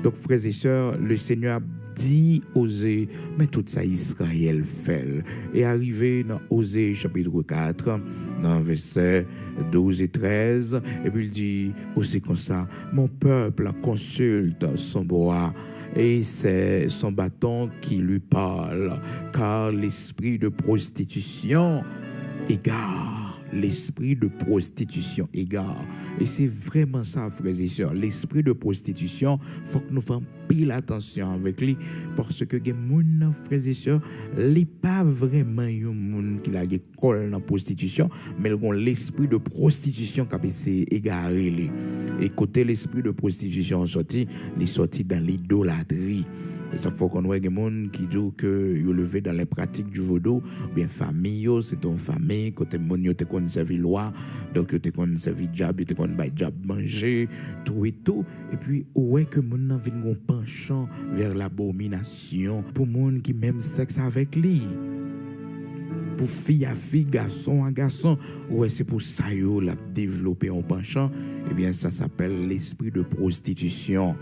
Donc frères et sœurs, le Seigneur dit Osée, mais tout ça Israël fait. Et arrivé dans Osée chapitre 4, dans versets 12 et 13, et puis il dit aussi comme ça, mon peuple consulte son bois, et c'est son bâton qui lui parle, car l'esprit de prostitution égare. L'esprit de prostitution égare. Et c'est vraiment ça, frères et sœurs. L'esprit de prostitution, il faut que nous fassions pile attention avec lui. Parce que les gens, frères et sœurs, n'est pas vraiment les gens qui ont colle dans la prostitution, mais ils ont l'esprit de prostitution qui s'est égaré. Et côté l'esprit de prostitution sorti, il est sorti dans l'idolâtrie. Et ça faut qu'on voit des gens qui disent que ils levé dans les pratiques du vaudou, ou bien famille, c'est ton famille, côté mon yo te kon servi loi, donc yo te kon servi job, yo te kon bay job manger, tout et tout. Et puis ouais que mon nan vinn gon penchant vers l'abomination pour moun qui même sexe avec lui. Pour fille à fille, garçon à garçon, ouais c'est pour ça yo l'a développer un penchant, et bien ça s'appelle l'esprit de prostitution.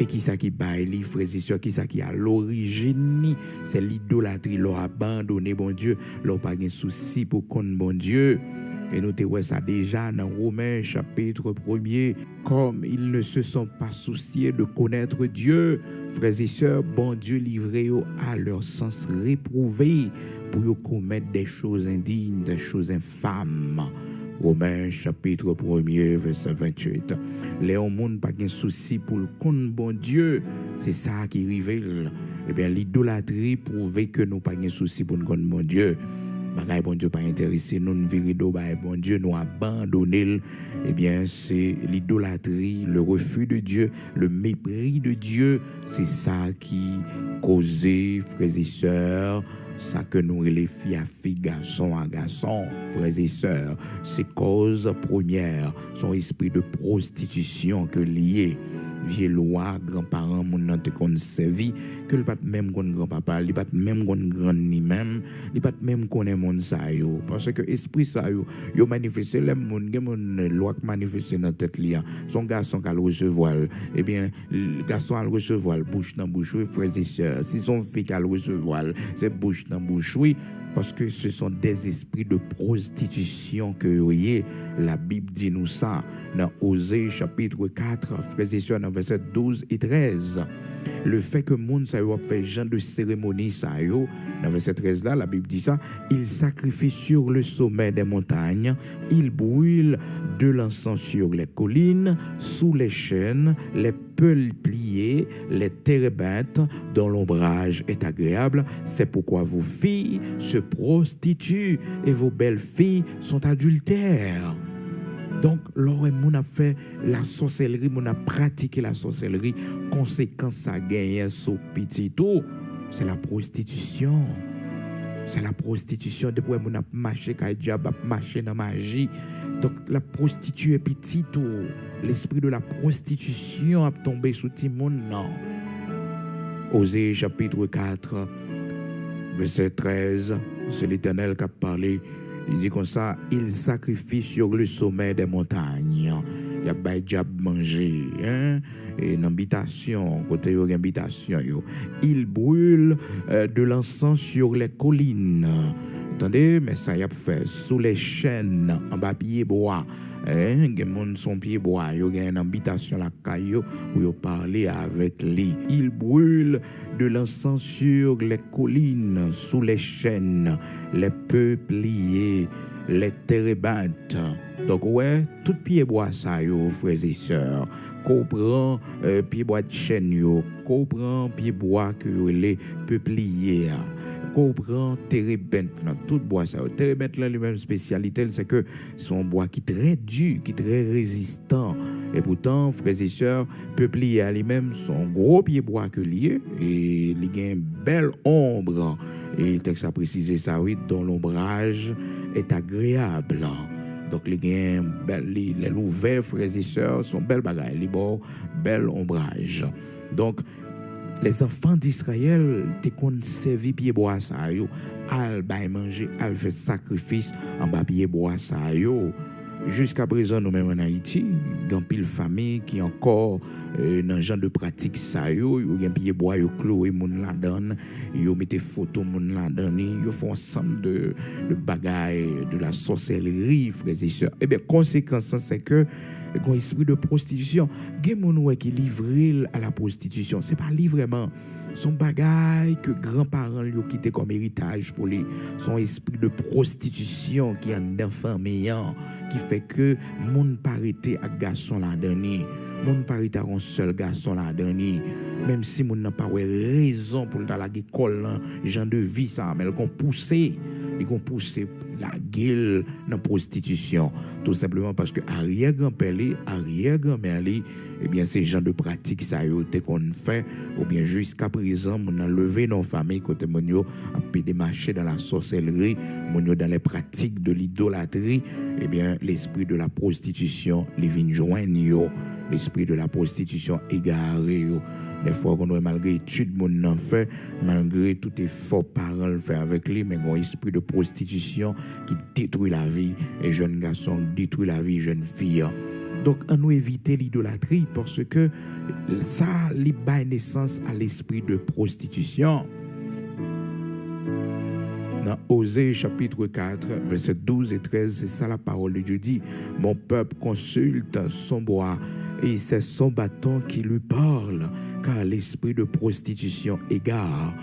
Et qui ça qui baille, frères et sœurs, qui ça qui à l'origine, c'est l'idolâtrie, leur abandonner bon Dieu, leur pas de souci pour connaître bon Dieu. Et nous te voyons ça déjà dans Romains chapitre 1er. Comme ils ne se sont pas souciés de connaître Dieu, frères et sœurs, bon Dieu livré à leur sens réprouvé pour commettre des choses indignes, des choses infâmes. Romains chapitre 1er, verset 28. Les hommes n'ont pas de souci pour le compte bon Dieu. C'est ça qui révèle. Eh bien, l'idolâtrie prouve que nous n'avons pas de souci pour le compte bon Dieu. Bagay bon Dieu pas intéressé, nous virido bagay bon Dieu nous abandonner. Eh bien, c'est l'idolâtrie, le refus de Dieu, le mépris de Dieu. C'est ça qui cause, frères et sœurs, ça que nous les filles à filles, garçons à garçons, frères et sœurs, c'est cause première, son esprit de prostitution que lié. Vieux loi, grands-parents, mon nan te kon servi, que le pas même kon grand-papa, li pas même kon grand ni même, li pas même connaît mon sa yo, parce que esprit sa yo manifesté les moun, gen mon loi manifesté dans tête li, son garçon qu'à recevoir, eh bien, le garçon à recevoir bouche dans bouche, frères et sœurs, si son fille qu'à recevoir, c'est bouche dans bouche, oui. Parce que ce sont des esprits de prostitution que vous voyez. La Bible dit nous ça dans Osée chapitre 4, frères et sœurs, dans versets 12 et 13. Le fait que moun sa yo fait genre de cérémonie sa yo, dans verset 13 là, la Bible dit ça, il sacrifie sur le sommet des montagnes, il brûle de l'encens sur les collines, sous les chênes, les peupliers, les térébintes, dont l'ombrage est agréable. C'est pourquoi vos filles se prostituent et vos belles filles sont adultères. Donc, lorsque on a fait la sorcellerie, on a pratiqué la sorcellerie, conséquence ça gagne sur petit tout, c'est la prostitution. C'est la prostitution. Depuis on a marché quand diable a marché dans magie. Donc la prostituée petit tout, l'esprit de la prostitution a tombé sur tout le monde. Non. Osée chapitre 4, verset 13, c'est l'Éternel qui a parlé. Il dit comme ça, il sacrifie sur le sommet des montagnes. Il y a des diable manger, hein? Et une habitation, côté une habitation, il brûle de l'encens sur les collines. Attendez, mais ça y a fait sous les chênes, en bas pied bois. Il y a son pied bois, il y a une habitation la caillou où il parler avec lui. Il brûle de l'encens sur les collines, sous les chênes, les peupliers, les térébintes. Donc ouais, tout pied bois ça yo, frères et sœurs. Comprend pied bois de chêne yo, comprend pied bois que les peupliers. Comprend térébinthe dans tout bois ça. Térébinthe là lui-même spécialité c'est que son bois qui très dur, qui très résistant. Et pourtant frères et sœurs, peuplier lui-même son gros pied bois que lié et il a une belle ombre. Et le texte a précisé ça oui, dont l'ombrage est agréable. Donc les gains les ouverts frères et sœurs sont belles bagailles, les beaux bel ombrage. Donc les enfants d'Israël te kon servi pied bois ça yo, al bay manger, al fait sacrifice en bas pied bois ça yo. Jusqu'à présent nous même en Haïti, grand pile famille qui encore dans genre de pratique ça yo gen pied bois yo cloué moun la donne, yo mette photo moun la donne, yo font ensemble de bagailles de la sorcellerie frères et sœurs. Et bien conséquence c'est que un esprit de prostitution, gen moun qui livré à la prostitution, c'est pas livrement son bagage que grands-parents lui ont quitté comme héritage pour lui, son esprit de prostitution qui est en famille qui fait que moun parité à garçon la dernier, moun parité à un seul garçon la dernier, même si moun n'a pas raison pour dans la école genre de vie ça, mais ils ont poussé la gueule dans la prostitution. Tout simplement parce que arrière-grand-père, arrière-grand-mère, eh bien, ces gens de pratique, ça y est, qu'on fait, ou bien jusqu'à présent, on a levé nos familles, côté monio, a pu démarcher dans la sorcellerie, monio dans les pratiques de l'idolâtrie, eh bien, l'esprit de la prostitution, les vins joignent, l'esprit de la prostitution égaré, des fois, qu'on a malgré études, mon en fait, malgré tout effort parole fait avec lui, mais un esprit de prostitution qui détruit la vie, et jeunes garçons détruit la vie, jeunes filles. Donc, on nous éviter l'idolâtrie parce que ça lui donne naissance à l'esprit de prostitution. Dans Osée chapitre 4, versets 12 et 13, c'est ça la parole de Dieu dit. Mon peuple consulte son bois et c'est son bâton qui lui parle, car l'esprit de prostitution égare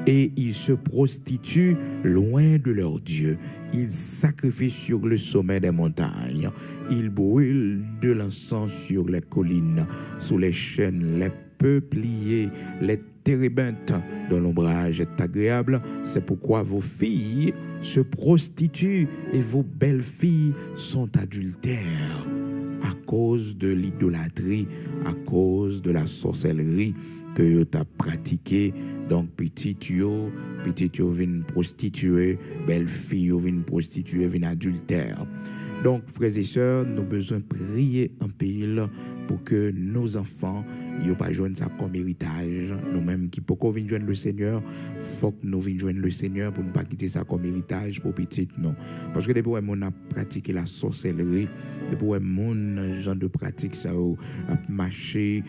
et ils se prostituent loin de leur Dieu. Ils sacrifient sur le sommet des montagnes. Ils brûlent de l'encens sur les collines, sous les chênes, les peupliers, les térébinthes dont l'ombrage est agréable. C'est pourquoi vos filles se prostituent et vos belles filles sont adultères à cause de l'idolâtrie, à cause de la sorcellerie que tu as pratiquée. Donc, petit yo vin prostituée, belle fille vin prostituée, vin adultère. Donc, frères et sœurs, nous avons besoin de prier en pile pour que nos enfants n'aient pas joindre ça comme héritage. Nous-mêmes qui pouvons venir joindre le Seigneur, il faut que nous venions joindre le Seigneur pour ne pas quitter ça comme héritage pour petit, non. Parce que depuis on a pratiqué la sorcellerie, depuis on genre de pratique ça a marché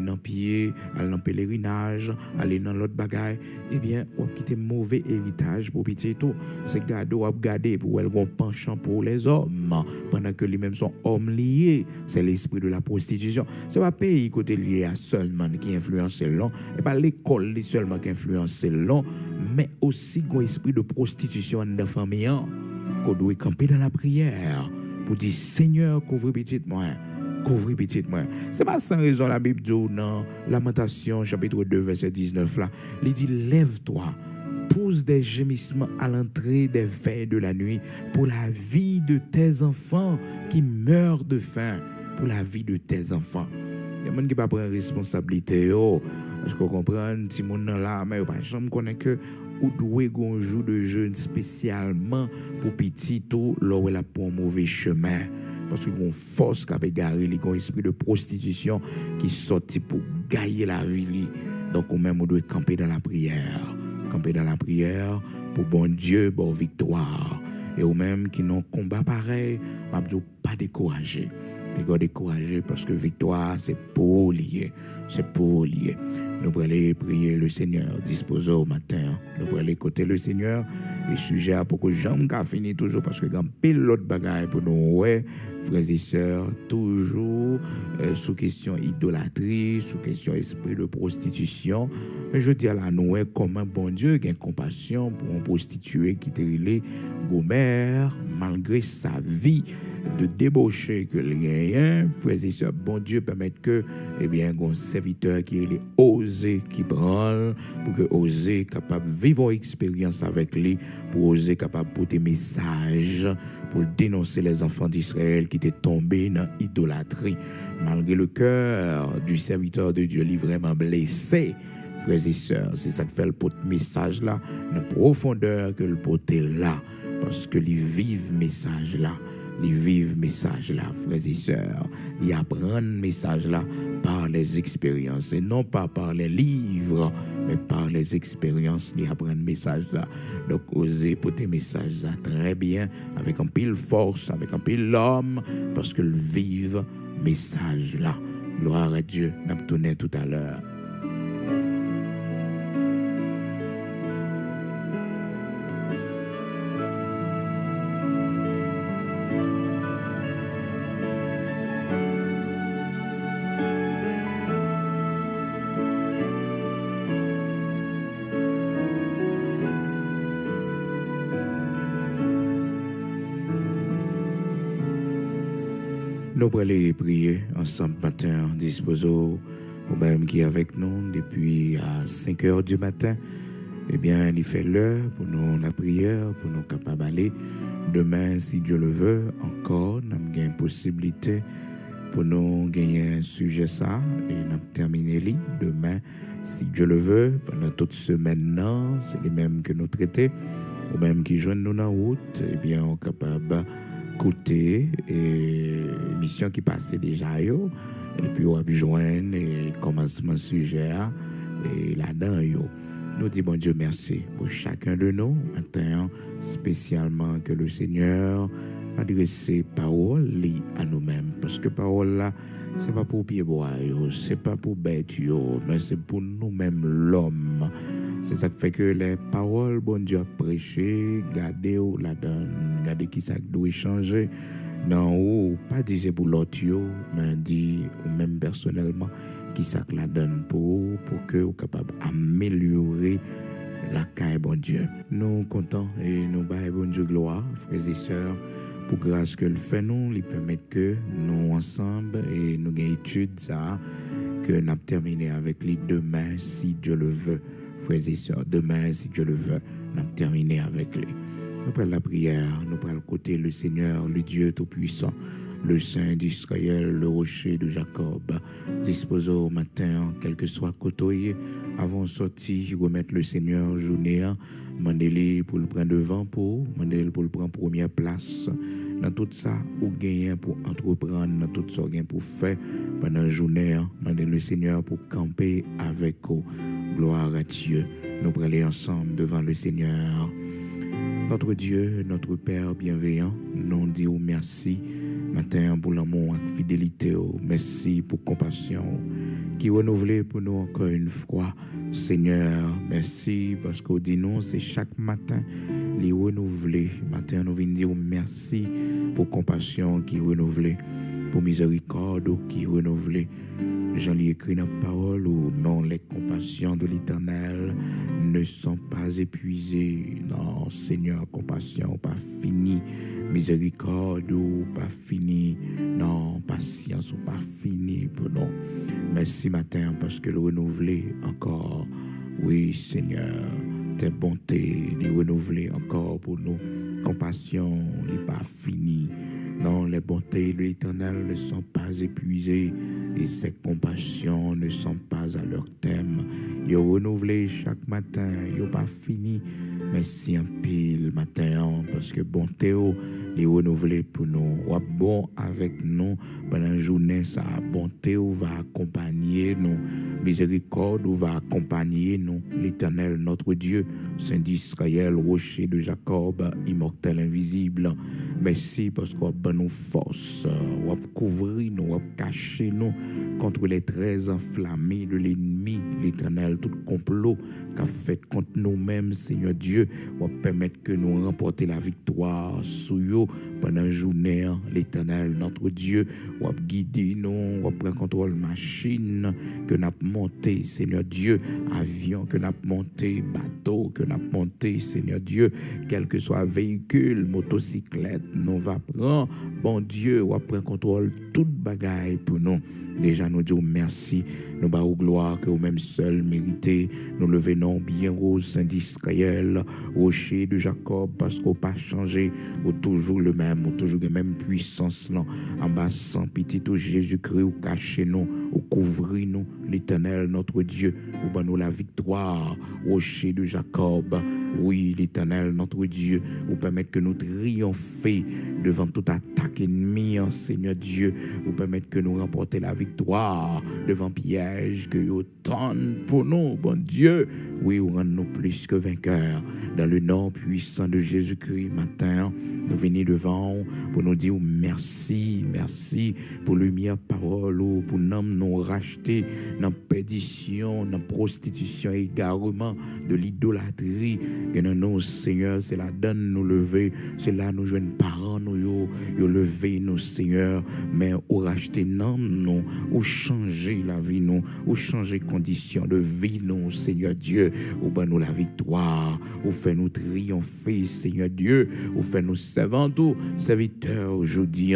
dans pied, aller dans pèlerinage, aller dans l'autre bagaille, eh bien, on a quitté mauvais héritage pour petit tout. C'est gado a garder pour elle un penchant pour les hommes pendant que les mêmes sont hommes liés, c'est l'esprit de la prostitution. C'est pas pays côté lié à seulement qui influence l'homme, et pas l'école seulement qui influence l'homme, mais aussi un esprit de prostitution dans la famille qu'on doit camper dans la prière pour dire Seigneur couvre petit moi. Couvrir petit moi. C'est pas sans raison la Bible dit dans Lamentation chapitre 2 verset 19 là, il dit lève-toi, pousse des gémissements à l'entrée des veilles de la nuit pour la vie de tes enfants qui meurent de faim, pour la vie de tes enfants. Il y a des gens qui ne prennent pas responsabilité. Est-ce que vous comprenez? Si mon là, mais je ne connais que ou doué un jour de jeûne spécialement pour petit tout, là où elle a pour un mauvais chemin. Parce qu'il y a une force qui a égaré, il y a un esprit de prostitution qui sorti pour gagner la vie. Donc, on même doit camper dans la prière. Camper dans la prière pour bon Dieu, bon victoire. Et ou même qui n'ont combat pareil, pas décourager. Pas décourager parce que victoire, c'est pour lier. C'est pour lier. Nous allons aller prier le Seigneur, disposer au matin. Nous allons aller écouter le Seigneur. Et sujet pour que j'aime qu'à finir toujours parce que quand pile l'autre bagaille pour nous, ouais, frères et sœurs, toujours sous question idolâtrie, sous question esprit de prostitution. Mais je dis à la nous, comment bon Dieu a compassion pour un prostitué qui était relé Gomer, malgré sa vie de débauché que le gagnant, frères et sœurs, bon Dieu permet que, eh bien, un serviteur qui est osé, qui branle, pour que osé capable de vivre une expérience avec lui, pour oser capable de porter message, pour dénoncer les enfants d'Israël qui étaient tombés dans l'idolâtrie. Malgré le cœur du serviteur de Dieu, il est vraiment blessé. Frères et sœurs, c'est ça qui fait le message là, dans la profondeur que le porter là, parce que les vivent message là. Les vivent message là, frères et sœurs. Ils apprennent message là par les expériences et non pas par les livres, mais par les expériences. Ils apprennent message là. Donc, osez porter message là très bien, avec un pile force, avec un pile l'homme, parce qu'ils vivent message là. Gloire à Dieu. Nous allons tourner tout à l'heure. Nous allons prier ensemble matin, disposons au même qui est avec nous depuis à 5 heures du matin. Eh bien, il fait l'heure pour nous la prière, pour nous capables d'aller. Demain, si Dieu le veut, encore, nous avons une possibilité pour nous gagner un sujet ça et nous avons terminé lui. Demain, si Dieu le veut, pendant toute semaine, c'est les mêmes que nous traitons, ou même qui joignent nous dans la route, eh bien, on est capable côté et mission qui passait déjà yo et puis on va joindre et commencement sujet et là-dedans yo nous dit bon Dieu merci pour chacun de nous maintenant spécialement que le Seigneur adresse parole à nous-mêmes parce que parole là c'est pas pour pied bois yo c'est pas pour bête yo mais c'est pour nous-mêmes l'homme C'est ça qui fait que les paroles, bon Dieu a prêché, gardez ou la donne, gardez qui ça doit changer. Non, ou pas dire c'est pour l'autre, mais dit ou même personnellement, qui ça la donne pour que vous capable d'améliorer la caille, bon Dieu. Nous comptons et nous baillons, bon Dieu, gloire, frères et sœurs, pour grâce que le fait nous, il permet que nous ensemble et nous gagnons étude ça, que nous avons terminé avec les demain, si Dieu le veut. Frères et sœurs, demain, si Dieu le veut, nous avons terminé avec lui. Nous prenons la prière, nous prenons le côté le Seigneur, le Dieu Tout-Puissant, le Saint d'Israël, le rocher de Jacob. Disposons au matin, quel que soit côté, avant de sortir, remettre le Seigneur journée, mandez-le pour le prendre devant pour, mandez-le pour le prendre première place. Dans tout ça, ou gagner pour entreprendre, dans tout ça, pour faire pendant la journée, mandez le Seigneur pour camper avec vous. Gloire à Dieu. Nous prenons ensemble devant le Seigneur. Notre Dieu, notre Père bienveillant, nous disons merci matin pour l'amour et la fidélité. Merci pour compassion qui renouvelée pour nous encore une fois. Seigneur, merci parce qu'au dit nous, c'est chaque matin les renouveler. Matin, nous venons dire merci pour compassion qui est renouvelée, pour miséricorde qui est renouvelée. J'en ai écrit dans la parole où non, les compassions de l'Éternel ne sont pas épuisées. Non, Seigneur, compassion pas fini, miséricorde ou pas fini, non, patience ou pas fini pour nous. Merci matin parce que le renouveler encore, oui Seigneur, tes bontés, les renouveler encore pour nous. Compassion n'est pas fini. Non, les bontés de l'Éternel ne sont pas épuisées et ses compassions ne sont pas à leur thème. Ils ont renouvelé chaque matin, ils n'ont pas fini, mais si un pile matin, parce que bonté, les renouveler pour nous. Ou bon avec nous pendant la journée, ça bonté va accompagner nous. Miséricorde va accompagner nous. L'Éternel, notre Dieu, Saint d'Israël, rocher de Jacob, immortel, invisible. Merci parce qu'on a nous force, on a couvrir nous, on a cacher nous contre les traits enflammés de l'ennemi, l'Éternel, tout complot qu'a fait contre nous-mêmes, Seigneur Dieu, on permettre que nous remporter la victoire sur eux pendant la journée, l'Éternel, notre Dieu, on a guidé nous, on prend contrôle machine que nous avons monté, Seigneur Dieu, avion que nous avons monté, bateau que nous avons monté, Seigneur Dieu, quel que soit véhicule, motocyclette, nous va prendre, bon Dieu, on prend contrôle toute bagaille pour nous. Déjà, nous disons merci, nous bas gloire que vous-même seul méritez, nous le venons bien au Saint d'Israël, rocher de Jacob, parce qu'on pas changé, ou toujours le même, ou toujours la même puissance là, en bas sans pitié, tout Jésus-Christ, ou cachez nous, ou couvrez nous, l'Éternel, notre Dieu, ou ban nous la victoire, rocher de Jacob. Oui, l'Éternel, notre Dieu, vous permettre que nous triomphions devant toute attaque ennemie, Seigneur Dieu, vous permettre que nous remportions la victoire devant piège que vous tendez pour nous, bon Dieu. Oui, vous rendez-nous plus que vainqueurs. Dans le nom puissant de Jésus-Christ, matin, nous venons devant pour nous dire merci, merci pour le lumière parole, pour nous racheter dans perdition, dans prostitution, égarement de l'idolâtrie. Que nous, Seigneur, c'est la donne nous lever, c'est là nous jeunes parents, nous yo lever nous, Seigneur, mais ou racheter nous, ou changer la vie nous, ou changer conditions de vie nous, Seigneur Dieu, ou ben nous la victoire, ou fait nous triompher, Seigneur Dieu, ou fait nous servants tout, serviteurs aujourd'hui,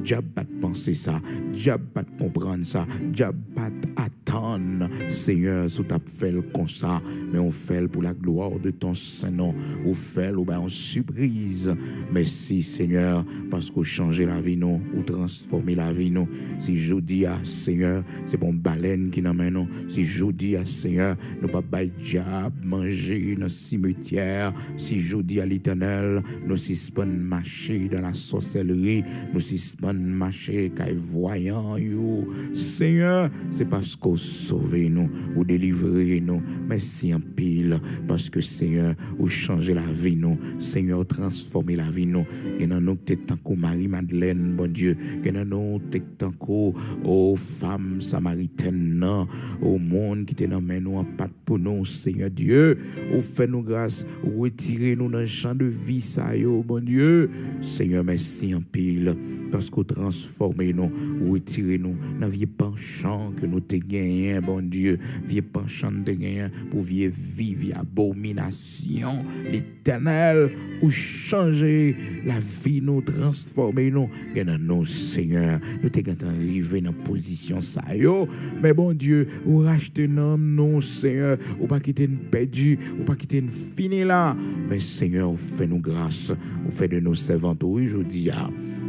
diable pas penser ça, diable pas comprendre ça, diable pas attendre, Seigneur, sous ta fait comme ça, mais on fait pour la gloire de ton Saint-Nom, ou fait ou ben en surprise. Merci Seigneur, parce que changer la vie nous, ou transformer la vie nous. Si je dis à Seigneur, c'est bon baleine qui nous mène nous. Si je dis à Seigneur, nous pas bail diable manger dans le cimetière. Si je dis à l'Éternel, nous suspend marcher dans la sorcellerie, nous suspend marcher qu'à voyant you. Seigneur, c'est parce qu'on sauve nous, ou délivrer nous. Merci en pile, parce que Seigneur, ou changer la vie nous, Seigneur, transformer la vie nous. Que dans nous, t'es tant que Marie-Madeleine, bon Dieu, que dans nous, t'es tant que, oh, femme samaritaine, non, au monde qui t'est dans nous en patte pour nous, Seigneur Dieu, ou fait nous grâce, ou retirez nous dans le champ de vie, ça, yo, bon Dieu. Seigneur, merci en pile, parce que transformez nous, ou retirez nous dans le vieux penchant que nous t'ai gagné, bon Dieu, vieux penchant de gagné pour vieille vie, vieille abomination, l'Éternel, ou changer la vie, nous transformer nous, et dans nous, Seigneur, nous t'ai arrivé dans position ça, yo, mais bon Dieu, ou racheter non, Seigneur, ou pas quitter une perdu, ou pas quitter une fini là, mais Seigneur, fais nous grâce, ou fait de nos servants aujourd'hui,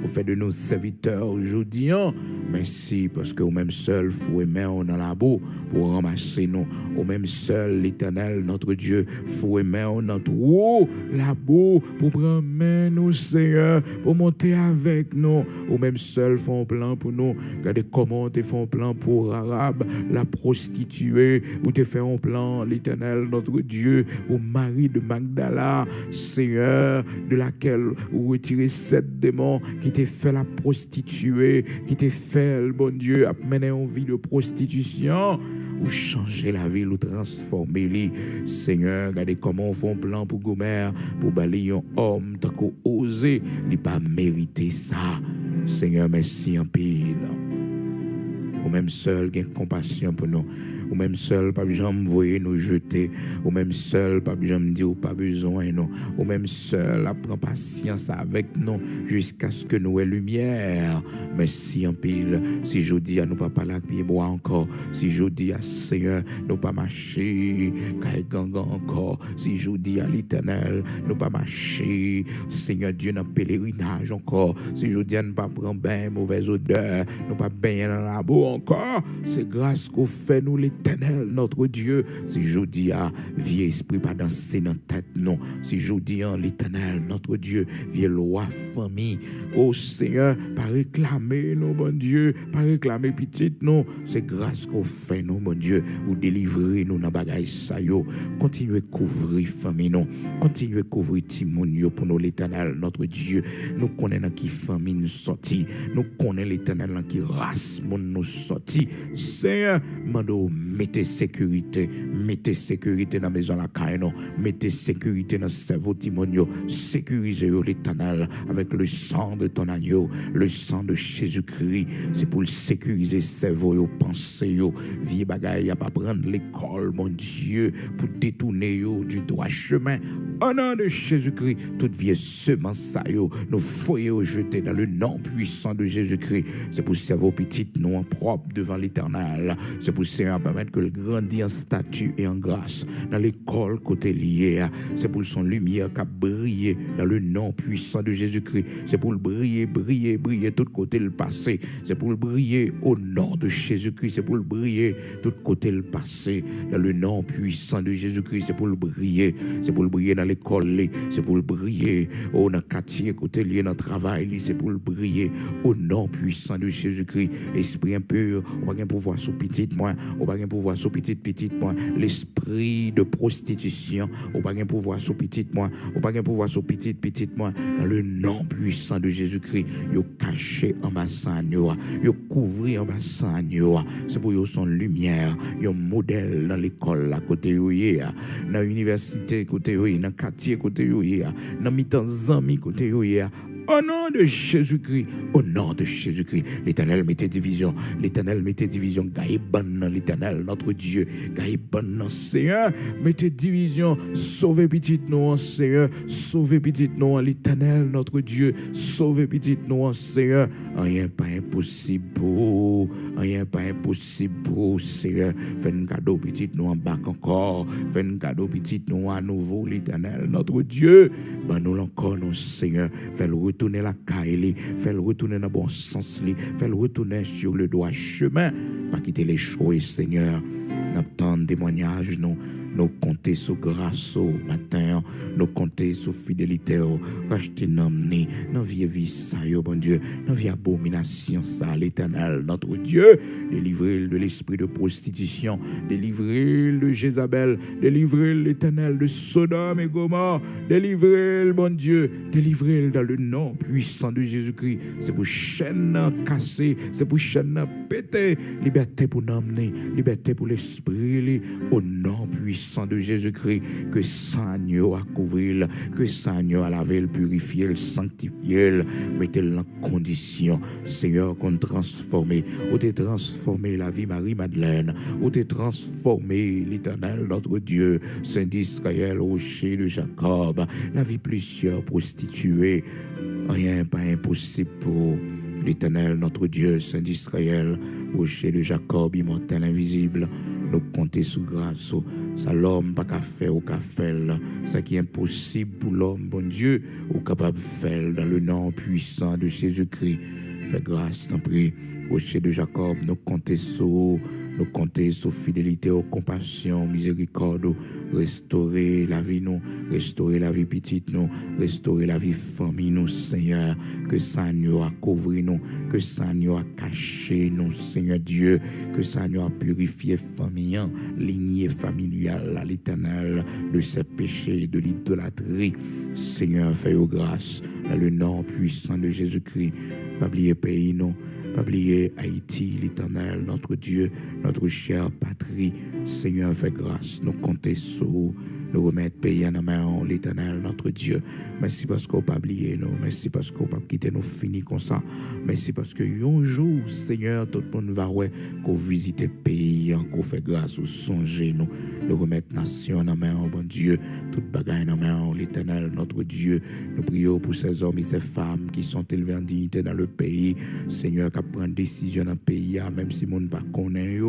vous faites de nos serviteurs aujourd'hui. Merci parce que au même seul, faut aimer dans la boue pour ramasser nous. Au même seul, l'Éternel, notre Dieu, faut aimer dans tout la boue pour prendre nous, Seigneur, pour monter avec nous. Au même seul, font plan pour nous. Regardez comment tu font plan pour Arabe, la prostituée, ou tu fais un plan, l'Éternel, notre Dieu, au mari de Magdala, Seigneur, de laquelle vous retirez 7 démons qui t'ai fait la prostituée, qui t'ai fait, le bon Dieu, à mener en vie de prostitution, ou changer la vie, ou transformer les. Seigneur, regardez comment on fait un plan pour Gomer, pour balayer un homme, tant qu'on osé, il pas mérité ça. Seigneur, merci en pile. Ou même seul, gain compassion pour nous. Ou même seul, pas besoin de voyer nous jeter. Ou même seul, pas besoin de dire, pas besoin nous. Ou même seul, prends patience avec nous jusqu'à ce que nous ayons lumière. Mais si en pile, si je dis à nous pas parler avec pied bois encore, si je dis à Seigneur, nous pas marcher, caille gangan encore, si je dis à l'Éternel, nous pas marcher, Seigneur Dieu, dans pèlerinage encore, si je dis à ne pas prendre bien mauvaise odeur, nous pas baigner dans la boue encore, c'est grâce qu'on fait nous l'Éternel, notre Dieu. Si je dis à vieux esprit pas danser dans tête, non. Si je dis à l'Éternel, notre Dieu, vieux loi famille, oh Seigneur, pas réclamer nous, bon Dieu, pas réclamer petite, non. C'est grâce qu'on fait nous, mon Dieu, ou délivrer nous dans bagaille ça yo. Continuez à couvrir famille, non. Continuez à couvrir Timonio pour nous, l'Éternel, notre Dieu. Nous connaissons qui famille nous sorti. Nous connaissons l'Éternel qui race nous sorti. Seigneur, mando mettez sécurité dans la maison la caille, mettez sécurité dans le cerveau Timonio, sécurisez l'Éternel avec le sang de ton agneau, le sang de Jésus-Christ. C'est pour le sécuriser cerveau yo, pensée yo, vie bagaille a pas prendre l'école, mon Dieu, pour détourner yo du droit chemin. Au nom de Jésus-Christ, toute vieille semence ça yo, nous foyons jeter dans le nom puissant de Jésus-Christ. C'est pour cerveau petit nous en propre devant l'Éternel. C'est pour Seigneur permettre que le grandit en statut et en grâce dans l'école côté lié. C'est pour son lumière qui a brillé dans le nom puissant de Jésus-Christ. C'est pour le briller tout côté le passé. C'est pour le briller au nom de Jésus-Christ. C'est pour le briller tout côté le passé dans le nom puissant de Jésus-Christ. C'est pour le briller. C'est pour le briller dans l'école. C'est pour le briller dans le quartier côté lié dans le travail. C'est pour le briller au nom puissant de Jésus-Christ. Esprit impur, on va pas pouvoir sous petite moi, on va pas pouvoir sous petite moi. L'esprit de prostitution, on va pas pouvoir sous petite moi, on va pas pouvoir sous petite moi. Dans le nom puissant de Jésus-Christ, yo caché en bassin yo couvrir en bassin yo. C'est pour yo son lumière, yo modèle dans l'école à côté yo dans l'université côté yo, dans quartier côté yo, dans mi-temps amis côté yo. Au nom de Jésus-Christ, au nom de Jésus-Christ, l'Éternel mettez division, gaïe bonne, l'Éternel, notre Dieu, gaïe bonne, Seigneur, mettez division, sauvez petite nous, Seigneur, sauvez petite nous, l'Éternel, notre Dieu, sauvez petite nous, Seigneur, rien pas impossible pour, Seigneur, fais un cadeau petite nous en bas encore, fais un cadeau petite nous à nouveau, l'Éternel, notre Dieu, ben nous encore, nous, Seigneur, fais-le retourner la caille, fais-le retourner dans le bon sens, fais-le retourner sur le droit chemin, pas quitter les choix, Seigneur. Nous attendons témoignage, nous nous compter sur grâce au matin, nous compter sur fidélité, racheter n'emmener, dans vie ça, bon Dieu, dans vie abomination, ça, l'Éternel, notre Dieu, délivrer de l'esprit de prostitution, délivrer de Jézabel, délivrer l'Éternel de Sodome et Gomorrhe, délivrer, bon Dieu, délivrer dans le nom puissant de Jésus-Christ. C'est pour chaîne cassée, c'est pour chaîne pété, liberté pour n'emmener, liberté pour l'esprit, au nom puissant de Jésus-Christ, que Seigneur a couvrir, que Seigneur a laver, purifier, sanctifier, mettez-le en condition, Seigneur, qu'on transforme, ou t'es transformé la vie Marie-Madeleine, ou t'es transformé l'Éternel, notre Dieu, Saint d'Israël, rocher de Jacob, la vie plusieurs prostituée, rien pas impossible pour l'Éternel, notre Dieu, Saint d'Israël, rocher de Jacob, immortel, invisible, nous compter sous grâce, ça l'homme pas qu'à faire ou qu'à faire, ça qui est impossible pour l'homme, bon Dieu, ou capable de faire dans le nom puissant de Jésus-Christ. Fais grâce, t'en prie, rocher de Jacob, nous compter sur fidélité, compassion, miséricorde, restaurer la vie nous, restaurer la vie petite nous, restaurer la vie famille nous, Seigneur, que Seigneur a couvert nous, que Seigneur a caché nous, Seigneur Dieu, que Seigneur a purifié famille, lignée familiale à l'Éternel de ses péchés, de l'idolâtrie. Seigneur, fais-nous grâce, dans le nom puissant de Jésus-Christ, pas oublier pays nous, pas oublier Haïti, l'Éternel, notre Dieu, notre chère patrie. Seigneur, fais grâce, nous compter sur nous remettre pays en main, l'Éternel, notre Dieu. Merci parce qu'on n'a pas oublié nous. Merci parce qu'on n'a pas quitté nous finis comme ça. Merci parce que un jour, Seigneur, tout le monde va qu'on visite pays, qu'on fait grâce, ou songer nous. Nous remettre nation en main, bon Dieu. Toute bagaille en main, l'Éternel, notre Dieu. Nous prions pour ces hommes et ces femmes qui sont élevés en dignité dans le pays. Seigneur, qui prennent décision dans le pays, même si monde pas connaît,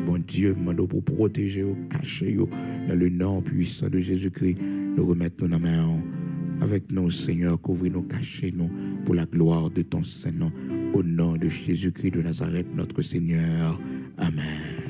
bon Dieu, demande pour protéger, cacher, dans le nom puissant de Jésus-Christ, nous remettons nos mains avec nous, Seigneur, couvrir-nous, cachez-nous pour la gloire de ton Saint-Nom, au nom de Jésus-Christ de Nazareth, notre Seigneur. Amen.